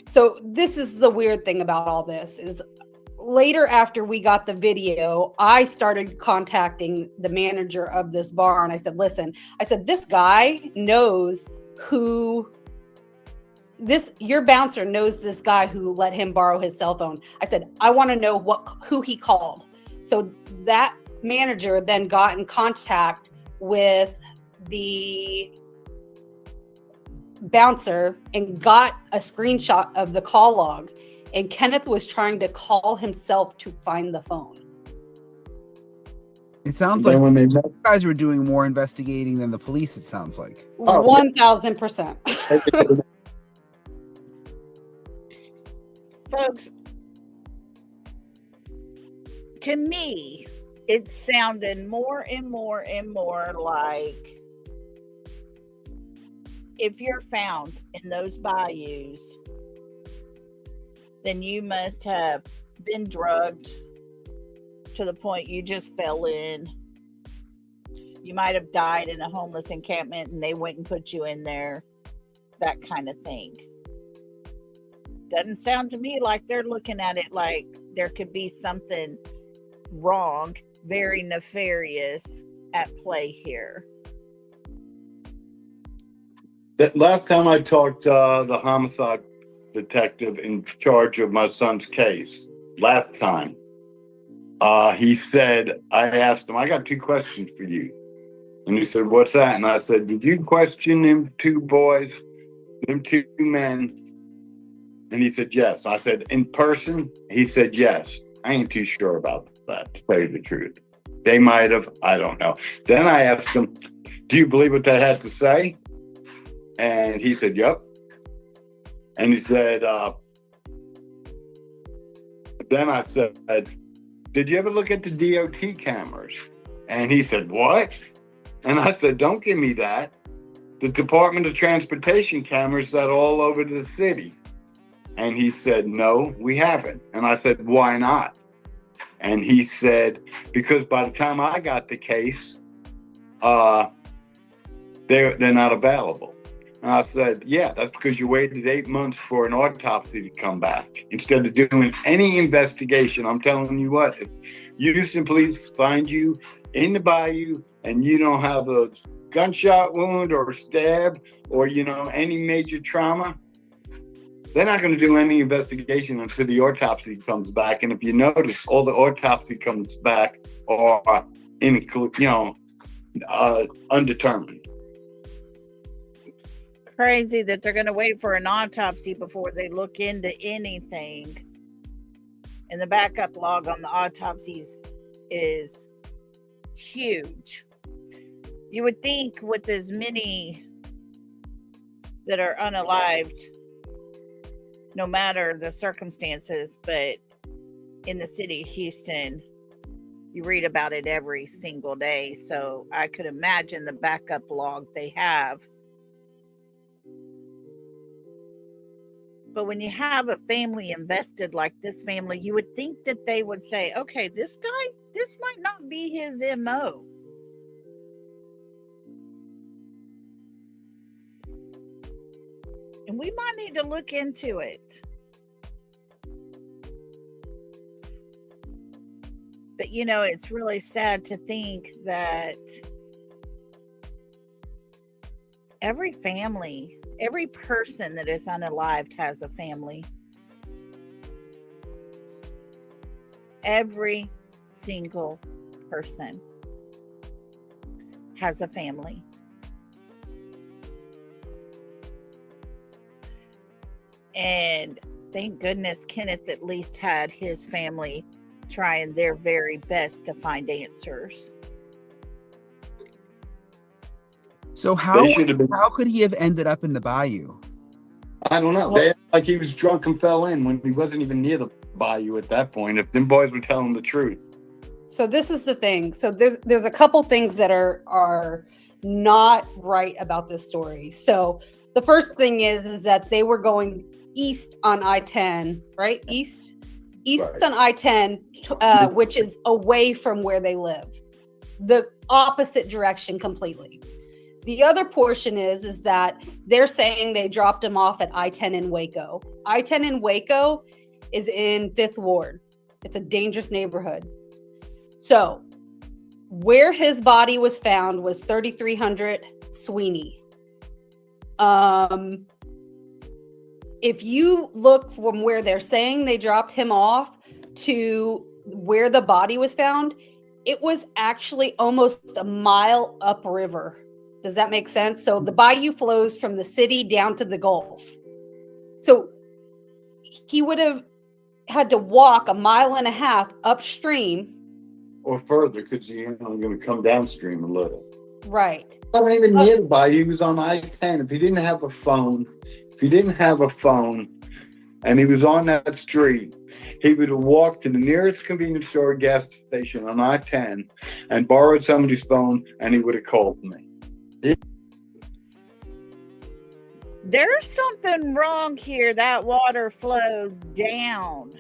So this is the weird thing about all this is later after we got the video, I started contacting the manager of this bar, and I said, listen, this guy knows who your bouncer knows this guy who let him borrow his cell phone. I said, I want to know who he called. So that manager then got in contact with the bouncer and got a screenshot of the call log. And Kenneth was trying to call himself to find the phone. It sounds And like then when they you guys were doing more investigating than the police, it sounds like. Oh, 1000%. Folks, to me, it sounded more and more and more like if you're found in those bayous, then you must have been drugged to the point you just fell in. You might have died in a homeless encampment and they went and put you in there. That kind of thing. Doesn't sound to me like they're looking at it like there could be something wrong, very nefarious at play here. That last time I talked to the homicide detective in charge of my son's case, last time, he said, I asked him, I got 2 questions for you. And he said, what's that? And I said, did you question them 2 boys, them 2 men? And he said, yes. I said, in person? He said, yes. I ain't too sure about that, to tell you the truth. They might have, I don't know. Then I asked him, do you believe what they had to say? And he said, yep. And he said, then I said, did you ever look at the DOT cameras? And he said, what? And I said, don't give me that. The Department of Transportation cameras that are all over the city. And he said, no, we haven't. And I said, why not? And he said, because by the time I got the case, they're not available. And I said, yeah, that's because you waited 8 months for an autopsy to come back instead of doing any investigation. I'm telling you what, if Houston police find you in the bayou and you don't have a gunshot wound or a stab or, any major trauma, they're not going to do any investigation until the autopsy comes back. And if you notice, all the autopsy comes back are undetermined. Crazy that they're going to wait for an autopsy before they look into anything. And the backup log on the autopsies is huge. You would think with as many that are unalived, no matter the circumstances, but in the city of Houston, you read about it every single day. So I could imagine the backup log they have. But when you have a family invested like this family, you would think that they would say, okay, this might not be his MO. And we might need to look into it. But, it's really sad to think that every family, every person that is unalived has a family. Every single person has a family. And thank goodness Kenneth at least had his family trying their very best to find answers. So how been, could he have ended up in the bayou? I don't know. They like he was drunk and fell in when he wasn't even near the bayou at that point. If them boys were telling the truth. So this is the thing. So there's a couple things that are not right about this story. So the first thing is that they were going east on I-10, right? East right. On I-10, which is away from where they live. The opposite direction completely. The other portion is that they're saying they dropped him off at I-10 in Waco. I-10 in Waco is in 5th Ward. It's a dangerous neighborhood. So where his body was found was 3300 Sweeney. if you look from where they're saying they dropped him off to where the body was found, it was actually almost a mile upriver. Does that make sense? So the bayou flows from the city down to the Gulf. So he would have had to walk a mile and a half upstream. Or further, because you're going to come downstream a little. Right. Not even near the bayou. He was on I-10. If he didn't have a phone, and he was on that street, he would have walked to the nearest convenience store or gas station on I-10 and borrowed somebody's phone, and he would have called me. There's something wrong here. That water flows down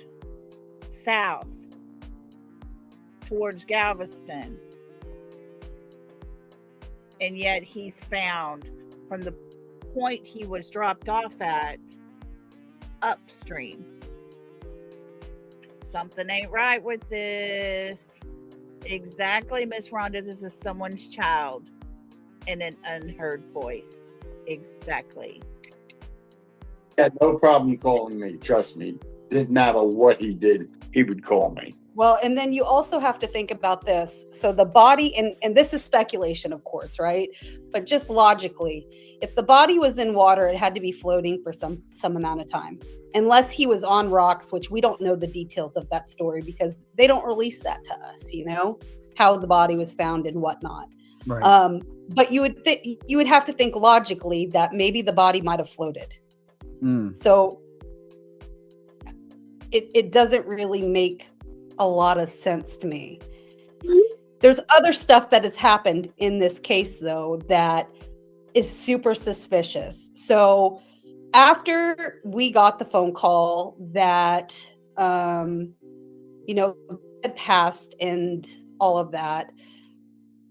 south towards Galveston. And yet he's found from the point he was dropped off at upstream. Something ain't right with this. Exactly, Miss Rhonda. This is someone's child in an unheard voice. Exactly. He had no problem calling me. Trust me. Didn't matter what he did, he would call me. Well, and then you also have to think about this. So the body, and this is speculation, of course, right? But just logically, if the body was in water, it had to be floating for some amount of time. Unless he was on rocks, which we don't know the details of that story because they don't release that to us, how the body was found and whatnot. Right. But you would have to think logically that maybe the body might have floated. So it doesn't really make a lot of sense to me. There's other stuff that has happened in this case, though, that is super suspicious. So after we got the phone call that, had passed and all of that,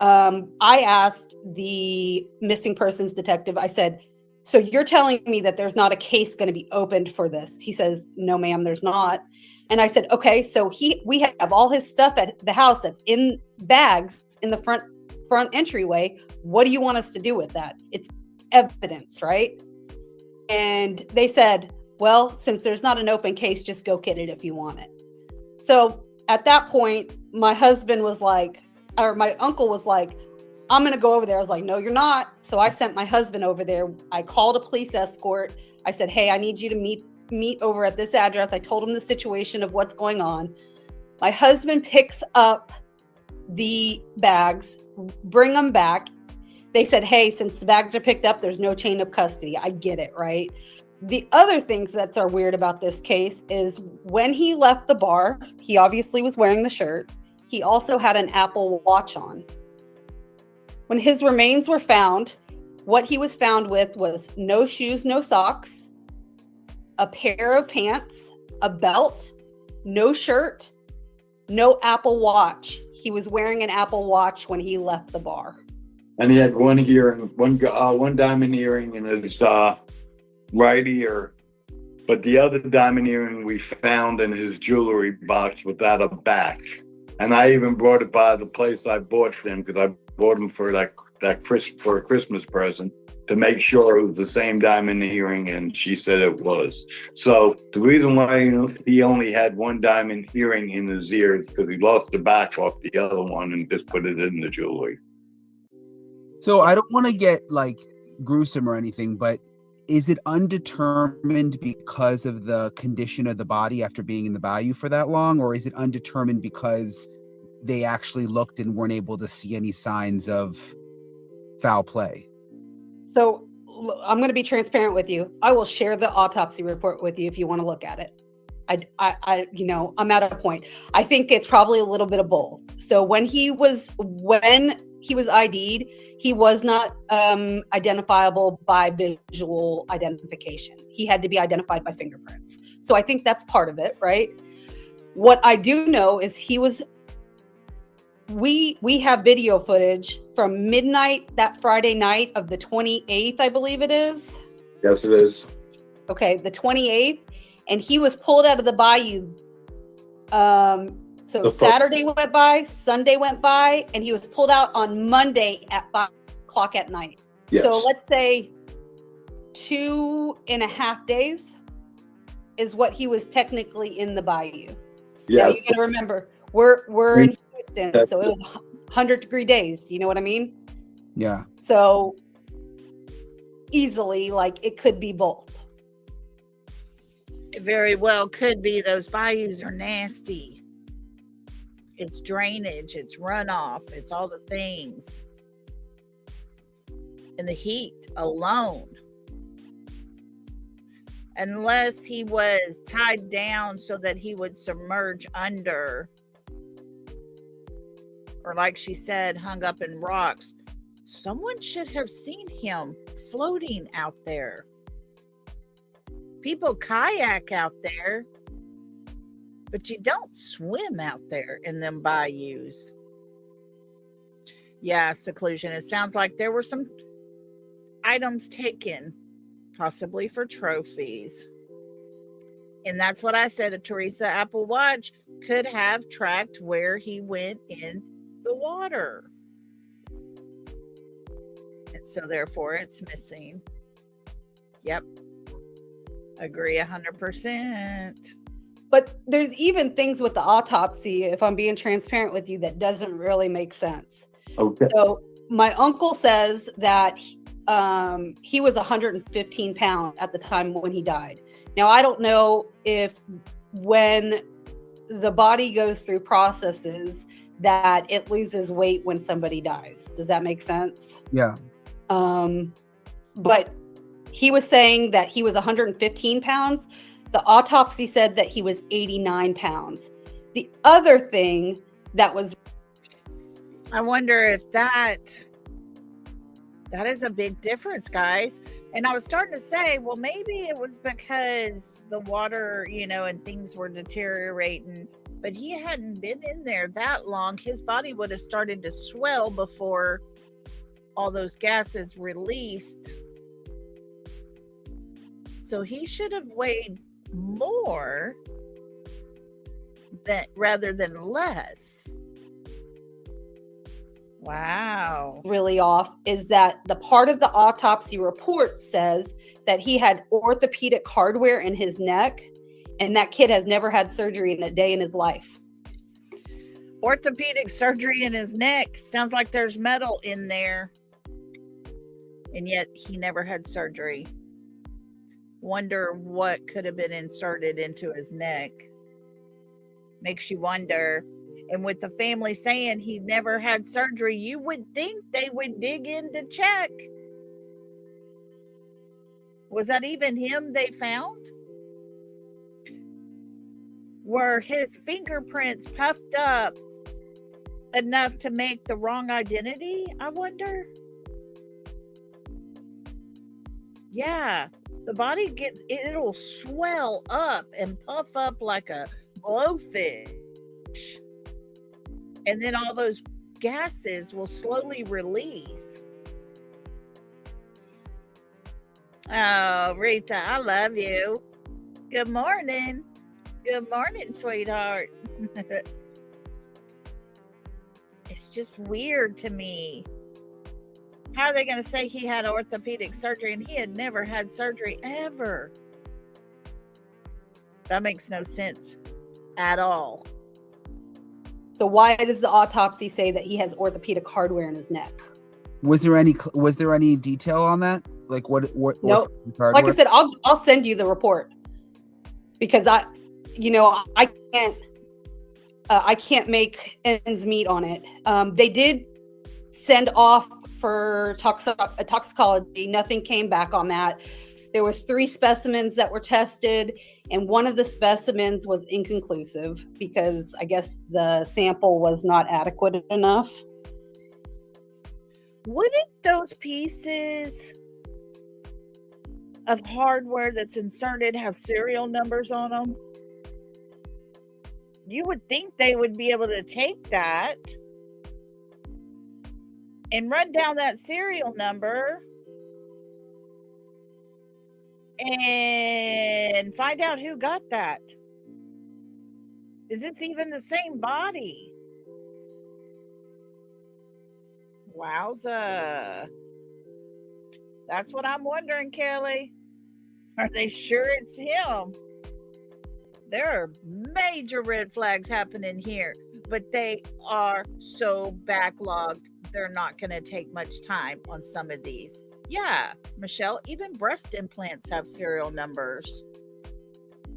I asked the missing persons detective, I said, so you're telling me that there's not a case going to be opened for this? He says, no, ma'am, there's not. And I said, okay, so we have all his stuff at the house that's in bags in the front entryway. What do you want us to do with that? It's evidence, right? And they said, well, since there's not an open case, just go get it if you want it. So at that point, my husband was like, or my uncle was like, I'm going to go over there. I was like, no, you're not. So I sent my husband over there. I called a police escort. I said, hey, I need you to meet over at this address. I told him the situation of what's going on. My husband picks up the bags, bring them back. They said, hey, since the bags are picked up, there's no chain of custody. I get it, right? The other things that are weird about this case is when he left the bar, he obviously was wearing the shirt. He also had an Apple Watch on. When his remains were found, what he was found with was no shoes, no socks, a pair of pants, a belt, no shirt, no Apple Watch. He was wearing an Apple Watch when he left the bar. And he had one diamond earring in his right ear. But the other diamond earring we found in his jewelry box without a back. And I even brought it by the place I bought them because I bought them for for a Christmas present to make sure it was the same diamond earring, and she said it was. So the reason why he only had one diamond earring in his ear is because he lost the back off the other one and just put it in the jewelry. So I don't want to get gruesome or anything, but is it undetermined because of the condition of the body after being in the bayou for that long, or is it undetermined because they actually looked and weren't able to see any signs of foul play? So I'm going to be transparent with you. I will share the autopsy report with you if you want to look at it. I'm at a point. I think it's probably a little bit of both. So when he was ID'd, he was not identifiable by visual identification. He had to be identified by fingerprints. So I think that's part of it, right? What I do know is we have video footage from midnight that Friday night of the 28th, I believe it is. Yes, it is. Okay, the 28th, and he was pulled out of the bayou. So Saturday went by, Sunday went by, and he was pulled out on Monday at 5 o'clock at night. Yes. So let's say 2.5 days. is what he was technically in the bayou. Now Yes. you got to remember, we're in Houston, so it was 100-degree days. You know what I mean? Yeah. So easily, like, it could be both. It very well could be. Those bayous are nasty. It's drainage, it's runoff, it's all the things. And the heat alone. Unless he was tied down so that he would submerge under, or like she said, hung up in rocks. Someone should have seen him floating out there. People kayak out there, but you don't swim out there in them bayous. Yeah, seclusion. It sounds like there were some items taken, possibly for trophies. And that's what I said to Teresa. Apple Watch could have tracked where he went in the water. And so therefore it's missing. Yep. Agree 100%. But there's even things with the autopsy, if I'm being transparent with you, that doesn't really make sense. Okay. So my uncle says that he was 115 pounds at the time when he died. Now, I don't know if when the body goes through processes that it loses weight when somebody dies. Does that make sense? Yeah. But he was saying that he was 115 pounds. The autopsy said that he was 89 pounds. The other thing that was... I wonder if that is a big difference, guys. And I was starting to say, well, maybe it was because the water, and things were deteriorating, but he hadn't been in there that long. His body would have started to swell before all those gases released. So he should have weighed more rather than less. Wow. Really off is that the part of the autopsy report says that he had orthopedic hardware in his neck, and that kid has never had surgery in a day in his life. Orthopedic surgery in his neck. Sounds like there's metal in there. And yet he never had surgery. Wonder what could have been inserted into his neck. Makes you wonder. And with the family saying he never had surgery, you would think they would dig in to check. Was that even him they found? Were his fingerprints puffed up enough to make the wrong identity, I wonder? Yeah, the body it'll swell up and puff up like a blowfish. And then all those gases will slowly release. Oh, Rita, I love you. Good morning. Good morning, sweetheart. It's just weird to me. How are they going to say he had orthopedic surgery and he had never had surgery ever? That makes no sense at all. So why does the autopsy say that he has orthopedic hardware in his neck? Was there any detail on that? Like what Nope. Like I said, I'll send you the report because I can't make ends meet on it. They did send off for toxicology. Nothing came back on that. There was 3 specimens that were tested, and one of the specimens was inconclusive because I guess the sample was not adequate enough. Wouldn't those pieces of hardware that's inserted have serial numbers on them? You would think they would be able to take that and run down that serial number and find out who got that. Is this even the same body? Wowza. That's what I'm wondering, Kelly. Are they sure it's him? There are major red flags happening here, but they are so backlogged. They're not going to take much time on some of these. Yeah, Michelle, even breast implants have serial numbers.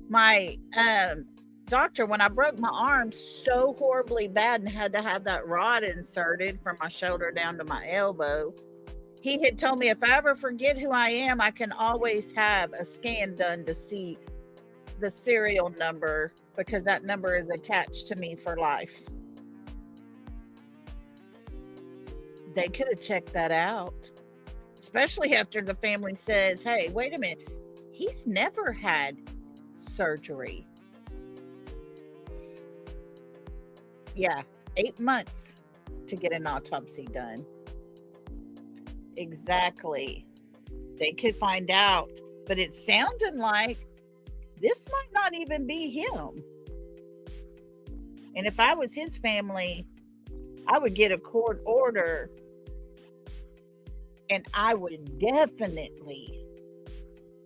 My doctor, when I broke my arm so horribly bad and had to have that rod inserted from my shoulder down to my elbow, he had told me if I ever forget who I am, I can always have a scan done to see the serial number, because that number is attached to me for life. They could have checked that out, especially after the family says, hey, wait a minute, he's never had surgery. Yeah, 8 months to get an autopsy done. Exactly. They could find out, but it sounded like this might not even be him. And if I was his family, I would get a court order and I would definitely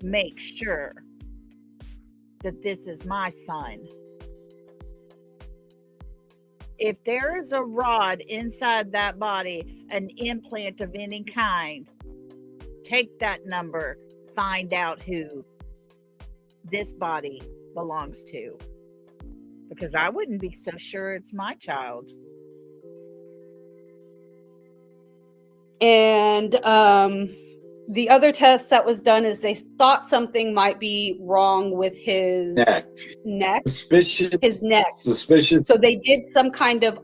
make sure that this is my son. If there is a rod inside that body, an implant of any kind, take that number, find out who this body belongs to, because I wouldn't be so sure it's my child. And the other test that was done is they thought something might be wrong with his neck. Suspicious. His neck. Suspicious. So they did some kind of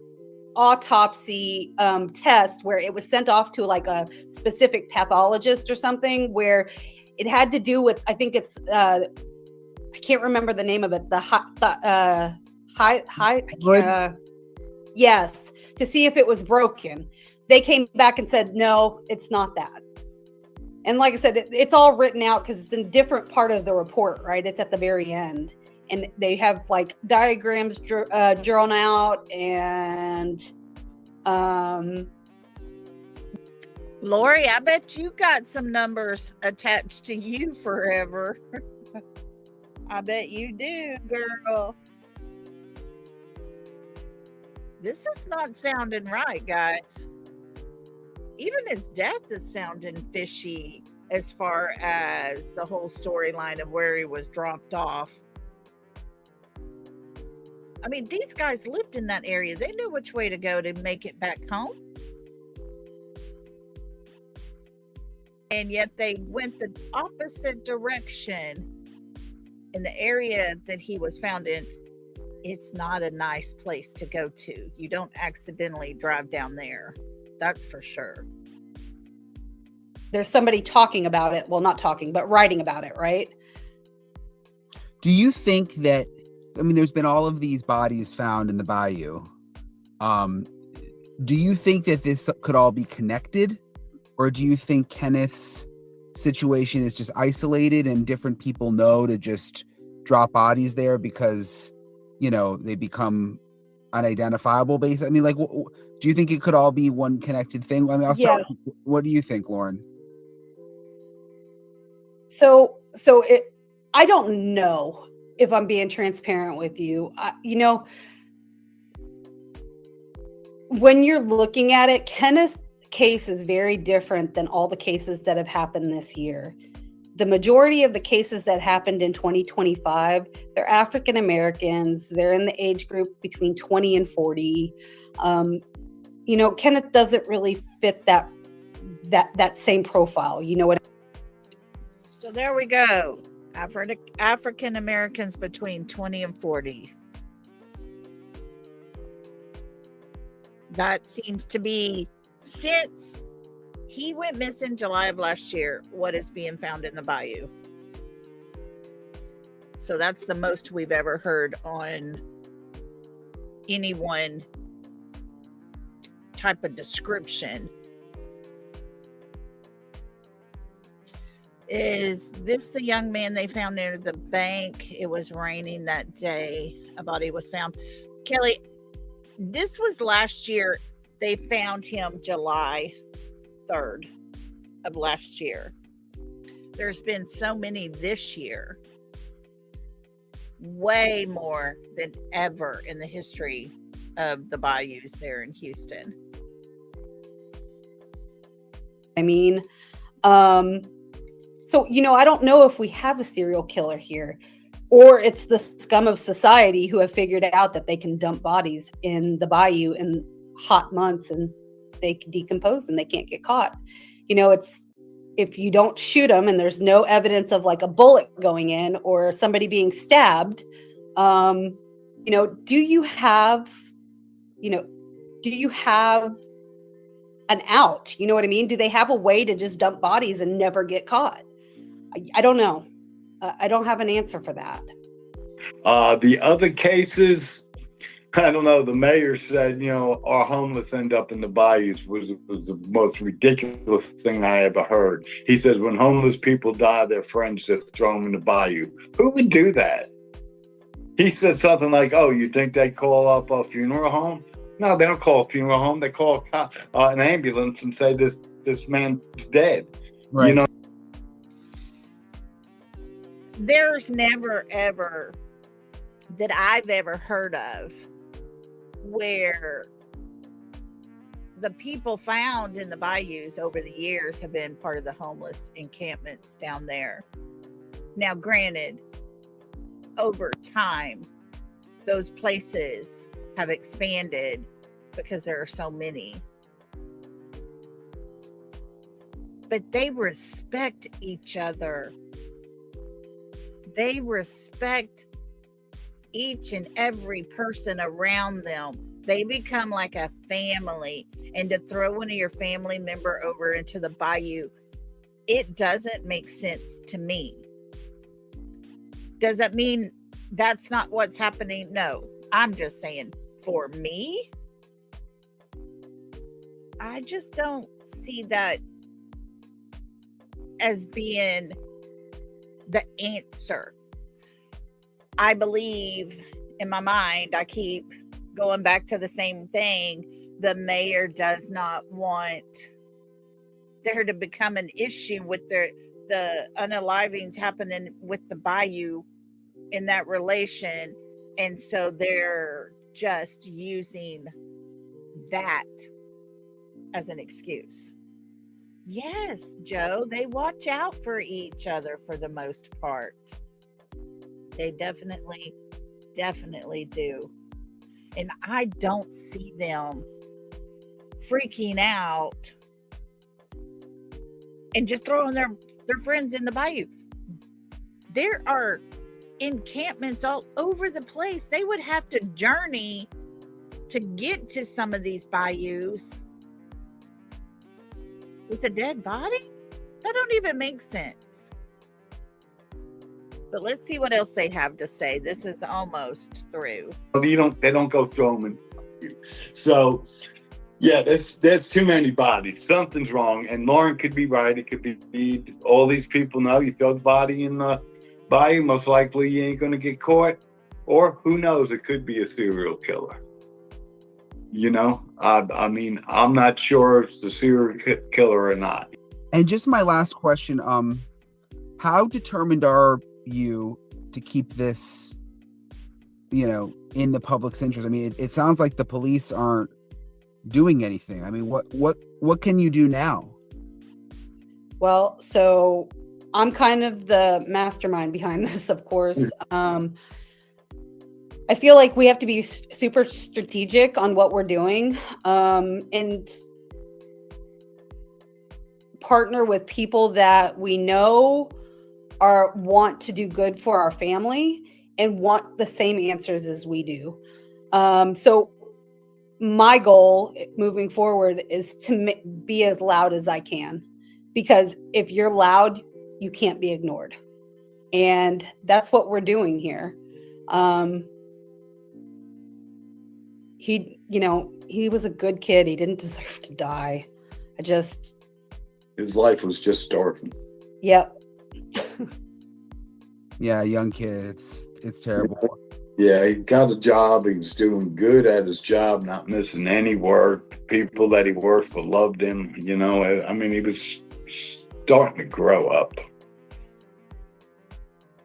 autopsy test where it was sent off to like a specific pathologist or something, where it had to do with, I think it's I can't remember the name of it. Yes, to see if it was broken. They came back and said, no, it's not that. And like I said, it's all written out because it's in a different part of the report, right? It's at the very end. And they have like diagrams drawn out and Lori, I bet you got some numbers attached to you forever. I bet you do, girl. This is not sounding right, guys. Even his death is sounding fishy as far as the whole storyline of where he was dropped off. I mean, these guys lived in that area. They knew which way to go to make it back home. And yet they went the opposite direction. In the area that he was found in, it's not a nice place to go to. You don't accidentally drive down there. That's for sure. There's somebody talking about it. Well, not talking, but writing about it, right? Do you think that, I mean, there's been all of these bodies found in the bayou. Do you think that this could all be connected? Or do you think Kenneth's situation is just isolated and different people know to just drop bodies there because, you know, they become unidentifiable base? I mean, like, do you think it could all be one connected thing? I mean, I'll start. Yes. What do you think, Lauren? So I don't know, if I'm being transparent with you. You know, when you're looking at it, Kenneth's case is very different than all the cases that have happened this year. The majority of the cases that happened in 2025, they're African Americans. They're in the age group between 20 and 40. You know, Kenneth doesn't really fit that same profile. You know what? So there we go. African Americans between 20 and 40. That seems to be, since he went missing July of last year, what is being found in the bayou. So that's the most we've ever heard on any one type of description. Is this the young man they found near the bank? It was raining that day. A body was found. Kelly, this was last year. They found him July 3rd of last year. There's been so many this year. way more than ever in the history of the bayous there in Houston. I mean, so, I don't know if we have a serial killer here, or it's the scum of society who have figured out that they can dump bodies in the bayou in hot months and they can decompose and they can't get caught. It's, if you don't shoot them and there's no evidence of like a bullet going in or somebody being stabbed, do you have an out? You know what I mean? Do they have a way to just dump bodies and never get caught? I don't know. I don't have an answer for that. The other cases, I don't know. The mayor said, our homeless end up in the bayous was the most ridiculous thing I ever heard. He says when homeless people die, their friends just throw them in the bayou. Who would do that? He said something like, "Oh, you think they call up a funeral home?" No, they don't call a funeral home. They call an ambulance and say this man's dead. Right. There's never ever that I've ever heard of where the people found in the bayous over the years have been part of the homeless encampments down there. Now, granted, over time, those places have expanded because there are so many. But they respect each other. They respect each and every person around them. They become like a family. And to throw one of your family member over into the bayou, it doesn't make sense to me. Does that mean that's not what's happening? No, I'm just saying for me, I just don't see that as being the answer. I believe in my mind, I keep going back to the same thing. The mayor does not want there to become an issue with the unalivings happening with the bayou in that relation. And so they're just using that as an excuse. Yes, Joe, they watch out for each other for the most part. They definitely do. And I don't see them freaking out and just throwing their friends in the bayou. There are encampments all over the place. They would have to journey to get to some of these bayous with a dead body? That don't even make sense. But let's see what else they have to say. This is almost through. They don't go throw them in. So, yeah, there's too many bodies. Something's wrong. And Lauren could be right. It could be all these people know you throw the body in the bayou, most likely you ain't going to get caught. Or who knows, it could be a serial killer. I mean, I'm not sure if it's a serial killer or not. And just my last question, how determined are you to keep this, in the public's interest? I mean, it sounds like the police aren't doing anything. I mean, what can you do now? Well, so I'm kind of the mastermind behind this, of course. I feel like we have to be super strategic on what we're doing, and partner with people that we know want to do good for our family and want the same answers as we do. So my goal moving forward is to be as loud as I can, because if you're loud, you can't be ignored. And that's what we're doing here. He was a good kid. He didn't deserve to die. His life was just starting. Yep. Yeah, young kid. It's terrible. Yeah, he got a job. He was doing good at his job, not missing any work. People that he worked for loved him. I mean, he was starting to grow up.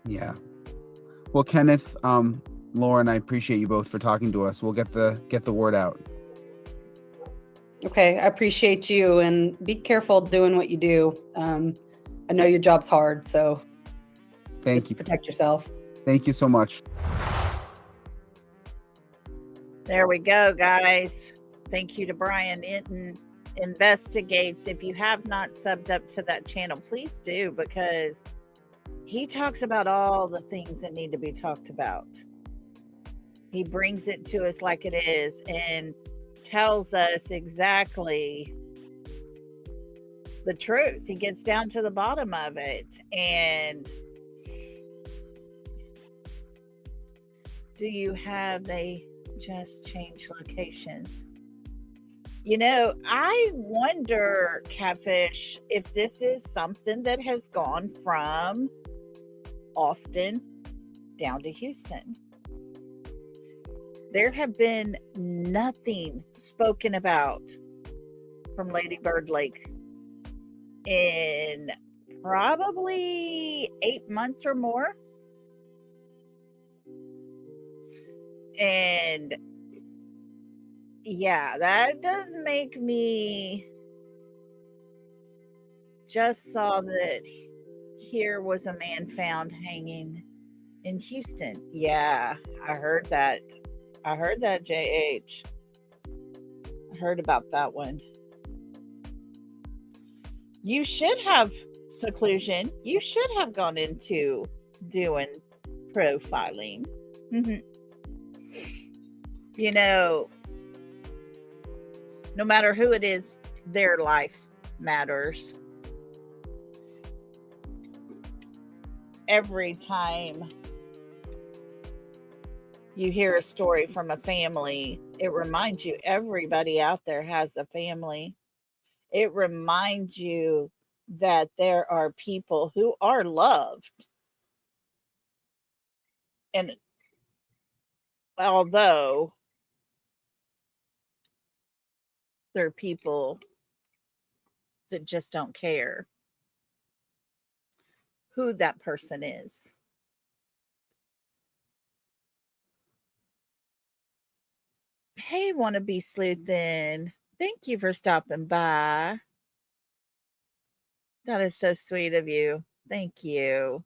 Yeah. Well, Kenneth, Lauren, I appreciate you both for talking to us. We'll get the word out. Okay, I appreciate you, and be careful doing what you do. I know your job's hard, so Thank just you. protect yourself. Thank you so much. There we go, guys. Thank you to Brian. Entin investigates. If you have not subbed up to that channel, please do, because he talks about all the things that need to be talked about. He brings it to us like it is and tells us exactly the truth. He gets down to the bottom of it. And do you have, they just change locations? You know, I wonder, Catfish, if this is something that has gone from Austin down to Houston. There have been nothing spoken about from Lady Bird Lake in probably 8 months or more. And yeah, that does make me, just saw that here was a man found hanging in Houston. Yeah, I heard that. I heard that, JH. I heard about that one. You should have seclusion. You should have gone into doing profiling. You know, no matter who it is, their life matters. Every time you hear a story from a family, it reminds you everybody out there has a family. It reminds you that there are people who are loved. And although there are people that just don't care who that person is. Hey, wanna be sleuthin'. Thank you for stopping by. That is so sweet of you. Thank you.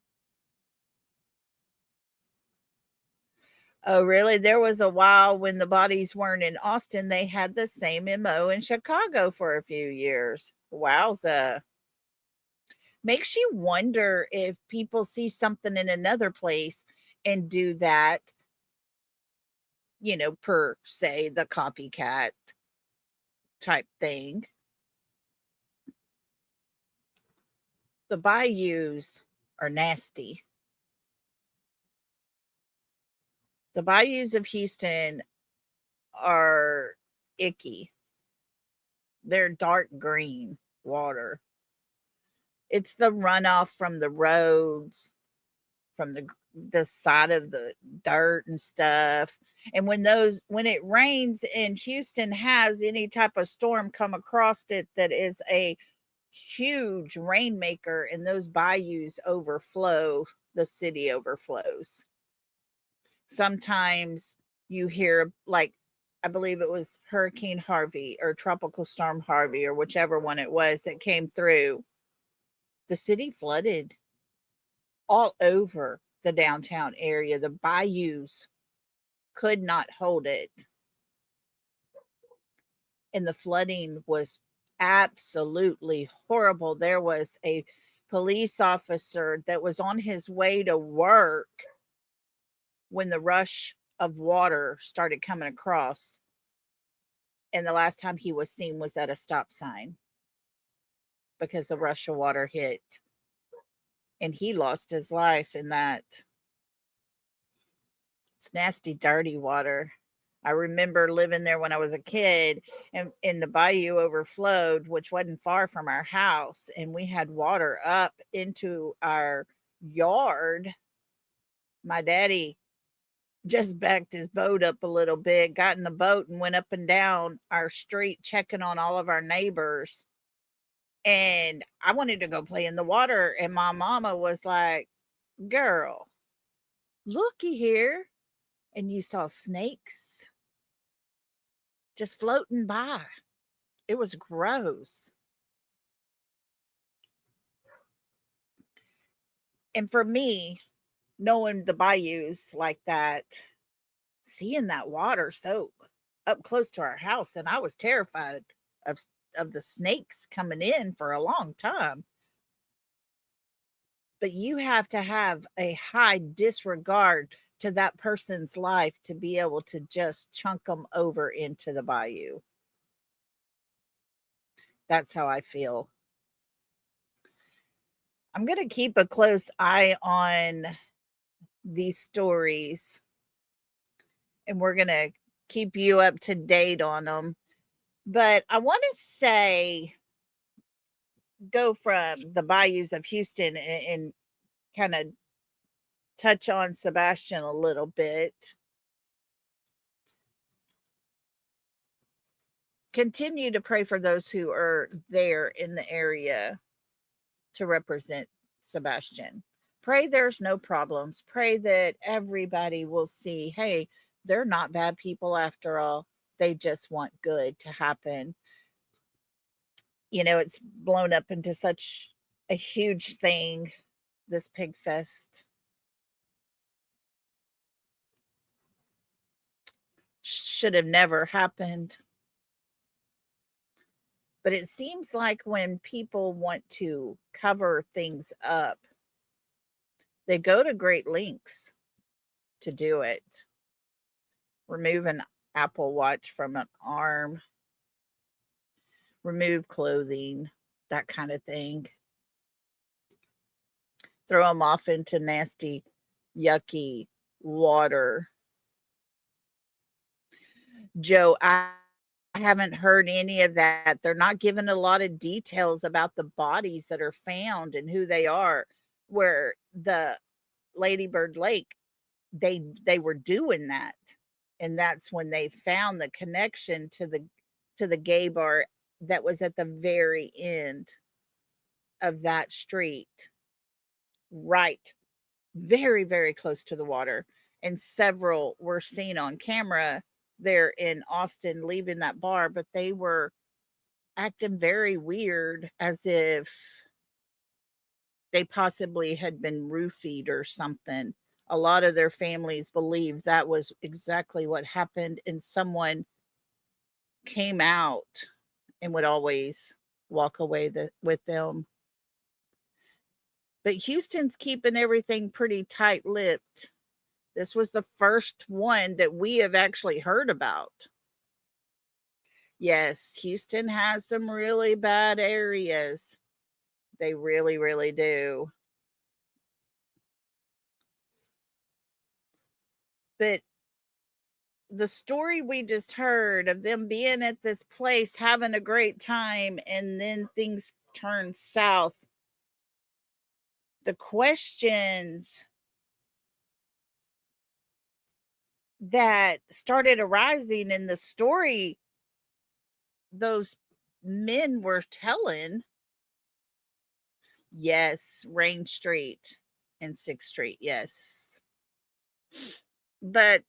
Oh, really? There was a while when the bodies weren't in Austin, they had the same MO in Chicago for a few years. Wowza. Makes you wonder if people see something in another place and do that, you know, per se, the copycat type thing. The bayous are nasty. The bayous of Houston are icky. They're dark green water. It's the runoff from the roads, from the side of the dirt and stuff. And when it rains and Houston has any type of storm come across it that is a huge rainmaker, and those bayous overflow, the city overflows. Sometimes you hear, like, I believe it was Hurricane Harvey or Tropical Storm Harvey or whichever one it was that came through. The city flooded all over the downtown area. The bayous could not hold it. And the flooding was absolutely horrible. There was a police officer that was on his way to work when the rush of water started coming across. And the last time he was seen was at a stop sign because the rush of water hit. And he lost his life in that. It's nasty, dirty water. I remember living there when I was a kid, and the bayou overflowed, which wasn't far from our house, and we had water up into our yard. My daddy just backed his boat up a little bit, got in the boat, and went up and down our street checking on all of our neighbors. And I wanted to go play in the water, and my mama was like, "Girl, looky here. And you saw snakes just floating by. It was gross. And for me, knowing the bayous like that, seeing that water so up close to our house, and I was terrified of of the snakes coming in for a long time. But you have to have a high disregard to that person's life to be able to just chunk them over into the bayou. That's how I feel. I'm going to keep a close eye on these stories, and we're going to keep you up to date on them. But I want to say, go from the bayous of Houston and kind of touch on Sebastian a little bit. Continue to pray for those who are there in the area to represent Sebastian. Pray there's no problems. Pray that everybody will see, hey, they're not bad people after all. They just want good to happen. You know, it's blown up into such a huge thing, this pig fest. Should have never happened. But it seems like when people want to cover things up, they go to great lengths to do it. Remove an Apple Watch from an arm, remove clothing, that kind of thing. Throw them off into nasty, yucky water. Joe, I haven't heard any of that. They're not giving a lot of details about the bodies that are found and who they are. Where the Ladybird Lake, they were doing that, and that's when they found the connection to the gay bar that was at the very end of that street, right, very very close to the water. And several were seen on camera there in Austin leaving that bar, but they were acting very weird, as if they possibly had been roofied or something. A lot of their families believe that was exactly what happened, and someone came out and would always walk away with them. But Houston's keeping everything pretty tight lipped. This was the first one that we have actually heard about. Yes, Houston has some really bad areas. They really, really do. But the story we just heard of them being at this place having a great time, and then things turn south. The questions that started arising in the story those men were telling, yes, Rain Street and 6th Street, yes. But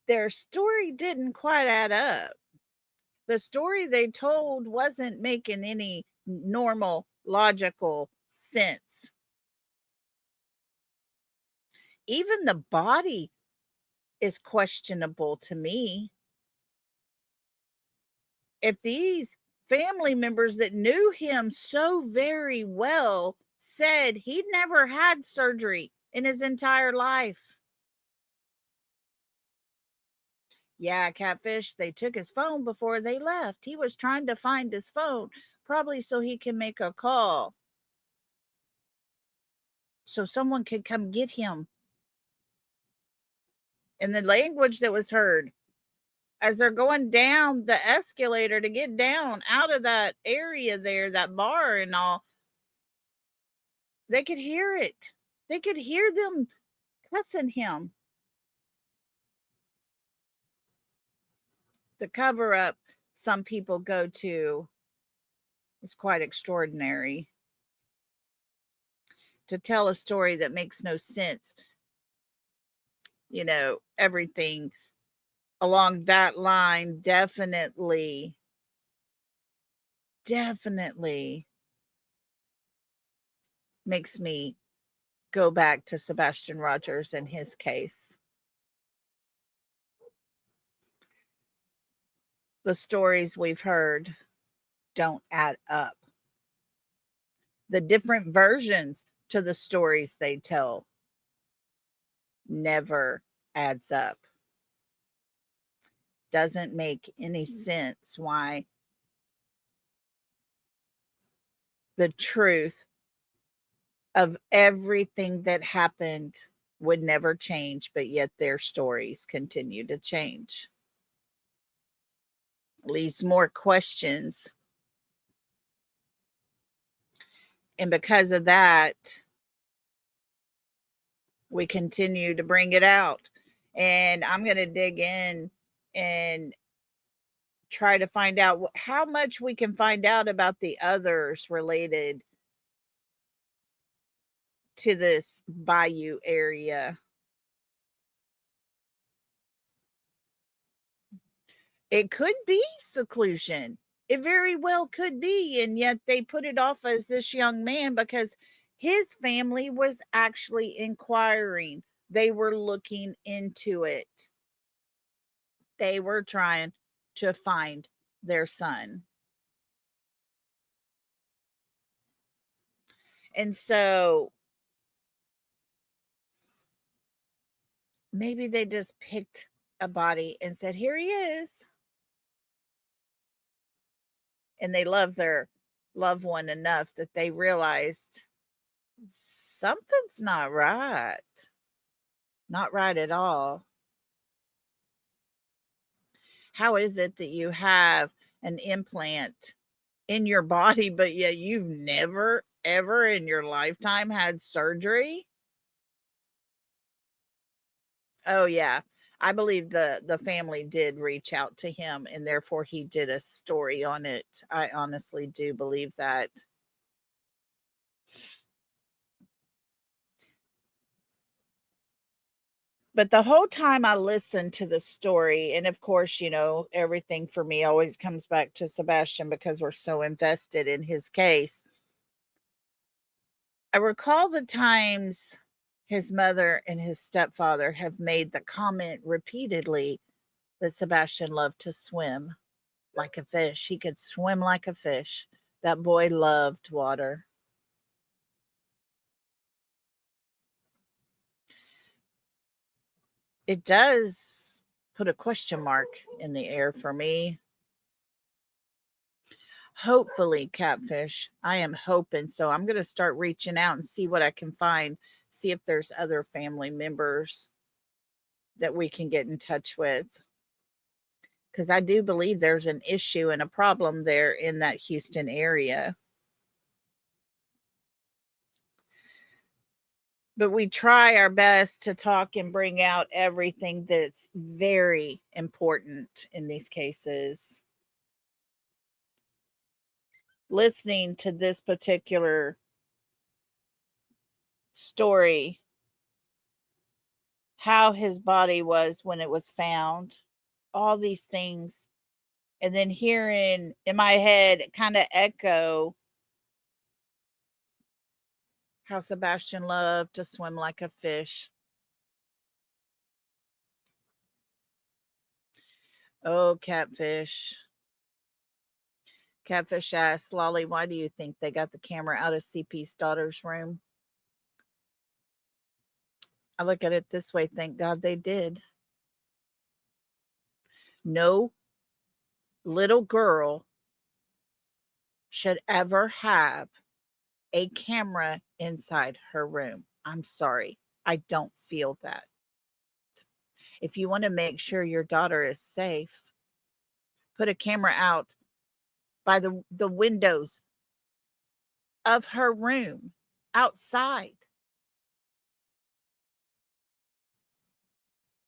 their story didn't quite add up. The story they told wasn't making any normal, logical sense. Even the body is questionable to me. If these family members that knew him so very well said he'd never had surgery in his entire life. Yeah, Catfish, they took his phone before they left. He was trying to find his phone, probably so he can make a call, so someone could come get him. And the language that was heard as they're going down the escalator to get down out of that area there, that bar and all, they could hear it. They could hear them cussing him. The cover up some people go to is quite extraordinary. to tell a story that makes no sense. Everything along that line definitely makes me go back to Sebastian Rogers and his case. The stories we've heard don't add up. The different versions to the stories they tell never adds up. Doesn't make any sense why the truth of everything that happened would never change, but yet their stories continue to change. Leaves more questions. And because of that, we continue to bring it out. And I'm going to dig in and try to find out how much we can find out about the others related to this Bayou area. It could be seclusion. It very well could be. And yet they put it off as this young man because his family was actually inquiring. They were looking into it. They were trying to find their son. And so maybe they just picked a body and said, here he is. And they love their loved one enough that they realized something's not right. Not right at all. How is it that you have an implant in your body, but yet you've never, ever in your lifetime had surgery? Oh, yeah. I believe the family did reach out to him and therefore he did a story on it. I honestly do believe that. But the whole time I listened to the story, and of course, everything for me always comes back to Sebastian because we're so invested in his case. I recall the times his mother and his stepfather have made the comment repeatedly that Sebastian loved to swim like a fish. He could swim like a fish. That boy loved water. It does put a question mark in the air for me. Hopefully, catfish. I am hoping so. I'm going to start reaching out and see what I can find, see if there's other family members that we can get in touch with. Because I do believe there's an issue and a problem there in that Houston area. But we try our best to talk and bring out everything that's very important in these cases. Listening to this particular story, how his body was when it was found, all these things, and then hearing in my head kind of echo how Sebastian loved to swim like a fish. Oh, catfish. Catfish asked Lolly, why do you think they got the camera out of CP's daughter's room? I look at it this way, thank God they did. No little girl should ever have a camera inside her room. I'm sorry. I don't feel that. If you want to make sure your daughter is safe, put a camera out by the windows of her room outside.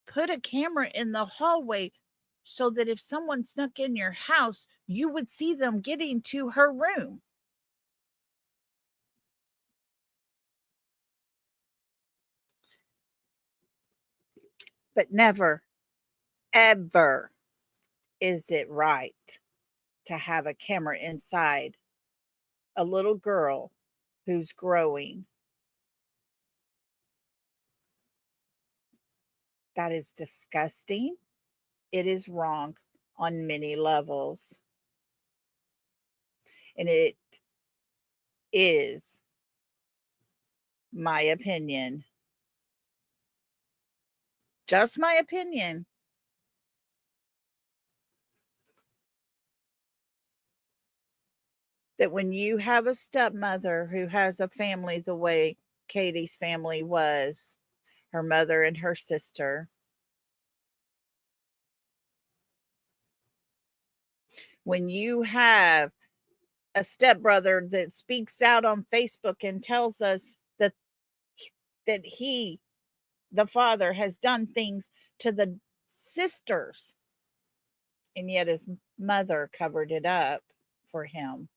Put a camera in the hallway so that if someone snuck in your house, you would see them getting to her room. But never, ever is it right to have a camera inside a little girl who's growing. That is disgusting. It is wrong on many levels. And it is my opinion, just my opinion, that when you have a stepmother who has a family the way Katie's family was, her mother and her sister, when you have a stepbrother that speaks out on Facebook and tells us that he, the father, has done things to the sisters, and yet his mother covered it up for him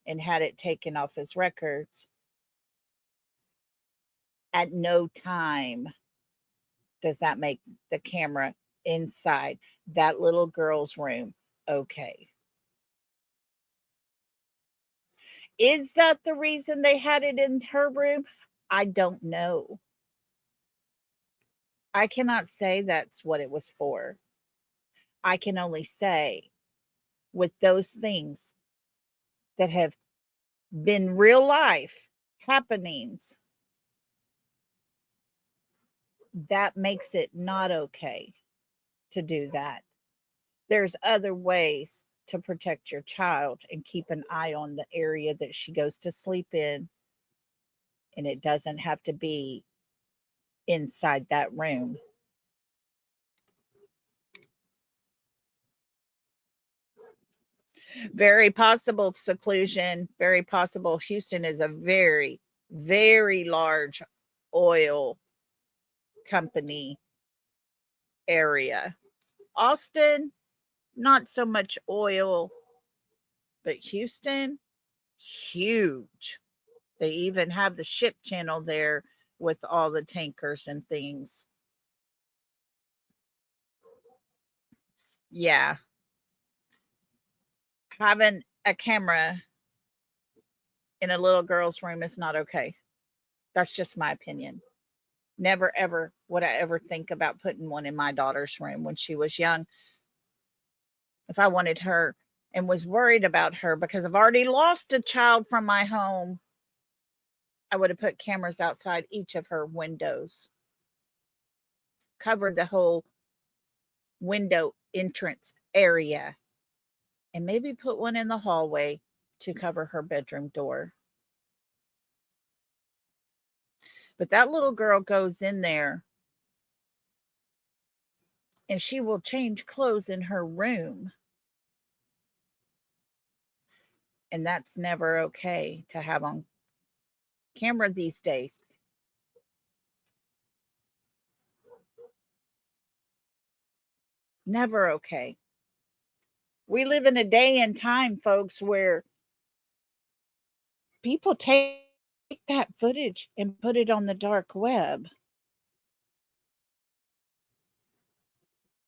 and had it taken off his records. At no time does that make the camera inside that little girl's room okay. Is that the reason they had it in her room? I don't know. I cannot say that's what it was for. I can only say, with those things that have been real life happenings, that makes it not okay to do that. There's other ways to protect your child and keep an eye on the area that she goes to sleep in, and it doesn't have to be inside that room. Very possible seclusion, very possible. Houston is a very, very large oil company area. Austin, not so much oil, but Houston, huge. They even have the ship channel there with all the tankers and things. Yeah, having a camera in a little girl's room is not okay. That's just my opinion. Never ever would I ever think about putting one in my daughter's room when she was young. If I wanted her and was worried about her because I've already lost a child from my home, I would have put cameras outside each of her windows, covered the whole window entrance area, and maybe put one in the hallway to cover her bedroom door. But that little girl goes in there and she will change clothes in her room. And that's never okay to have on camera these days. Never okay. We live in a day and time, folks, where people take that footage and put it on the dark web.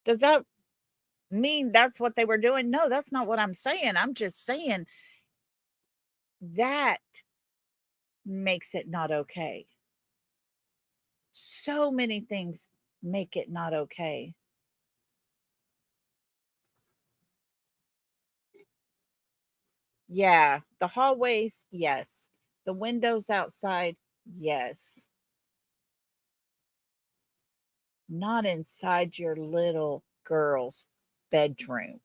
Does that mean that's what they were doing? No, that's not what I'm saying. I'm just saying that makes it not okay. So many things make it not okay. Yeah, the hallways, yes. The windows outside, yes. Not inside your little girl's bedroom.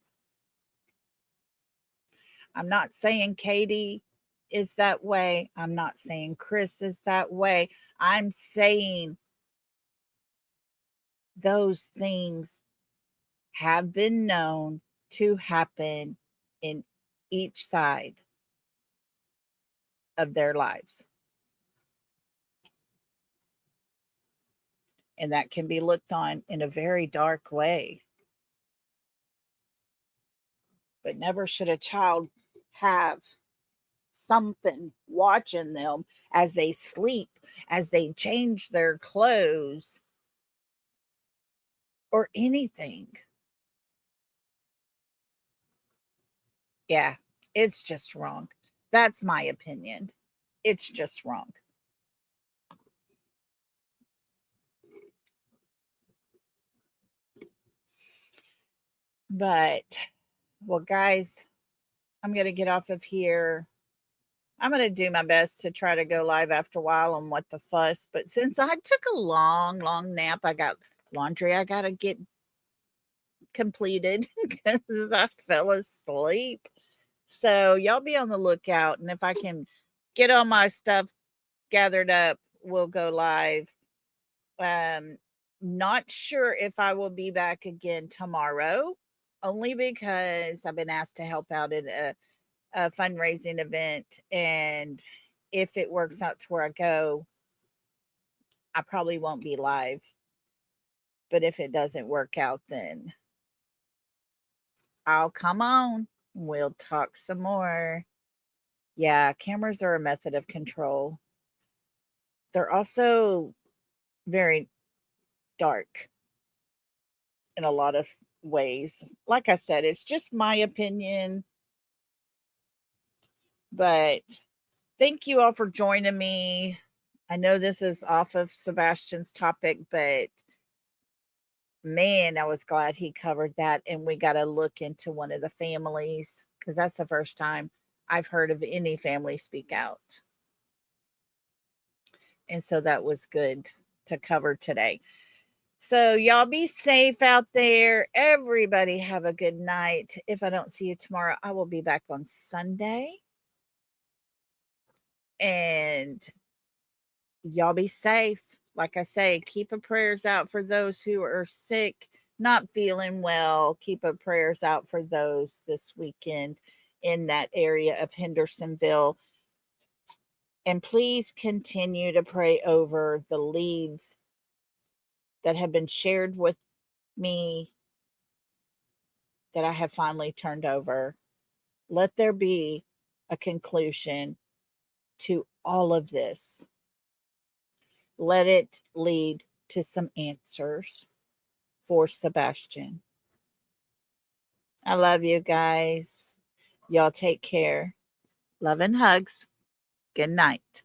I'm not saying Katie is that way. I'm not saying Chris is that way. I'm saying those things have been known to happen in each side of their lives. And that can be looked on in a very dark way. But never should a child have something watching them as they sleep, as they change their clothes, or anything. Yeah, it's just wrong. That's my opinion. It's just wrong. But, well, guys, I'm going to get off of here. I'm going to do my best to try to go live after a while on What the Fuss. But since I took a long, long nap, I got laundry I got to get completed because I fell asleep. So y'all be on the lookout. And if I can get all my stuff gathered up, we'll go live. Not sure if I will be back again tomorrow, only because I've been asked to help out at a fundraising event. And if it works out to where I go, I probably won't be live. But if it doesn't work out, then I'll come on. We'll talk some more. Yeah, cameras are a method of control. They're also very dark in a lot of ways. Like I said, it's just my opinion. But thank you all for joining me. I know this is off of Sebastian's topic, but man, I was glad he covered that. And we got to look into one of the families because that's the first time I've heard of any family speak out. And so that was good to cover today. So y'all be safe out there. Everybody have a good night. If I don't see you tomorrow, I will be back on Sunday. And y'all be safe. Like I say, keep a prayers out for those who are sick, not feeling well. Keep a prayers out for those this weekend in that area of Hendersonville. And please continue to pray over the leads that have been shared with me that I have finally turned over. Let there be a conclusion to all of this. Let it lead to some answers for Sebastian. I love you guys. Y'all take care. Love and hugs. Good night.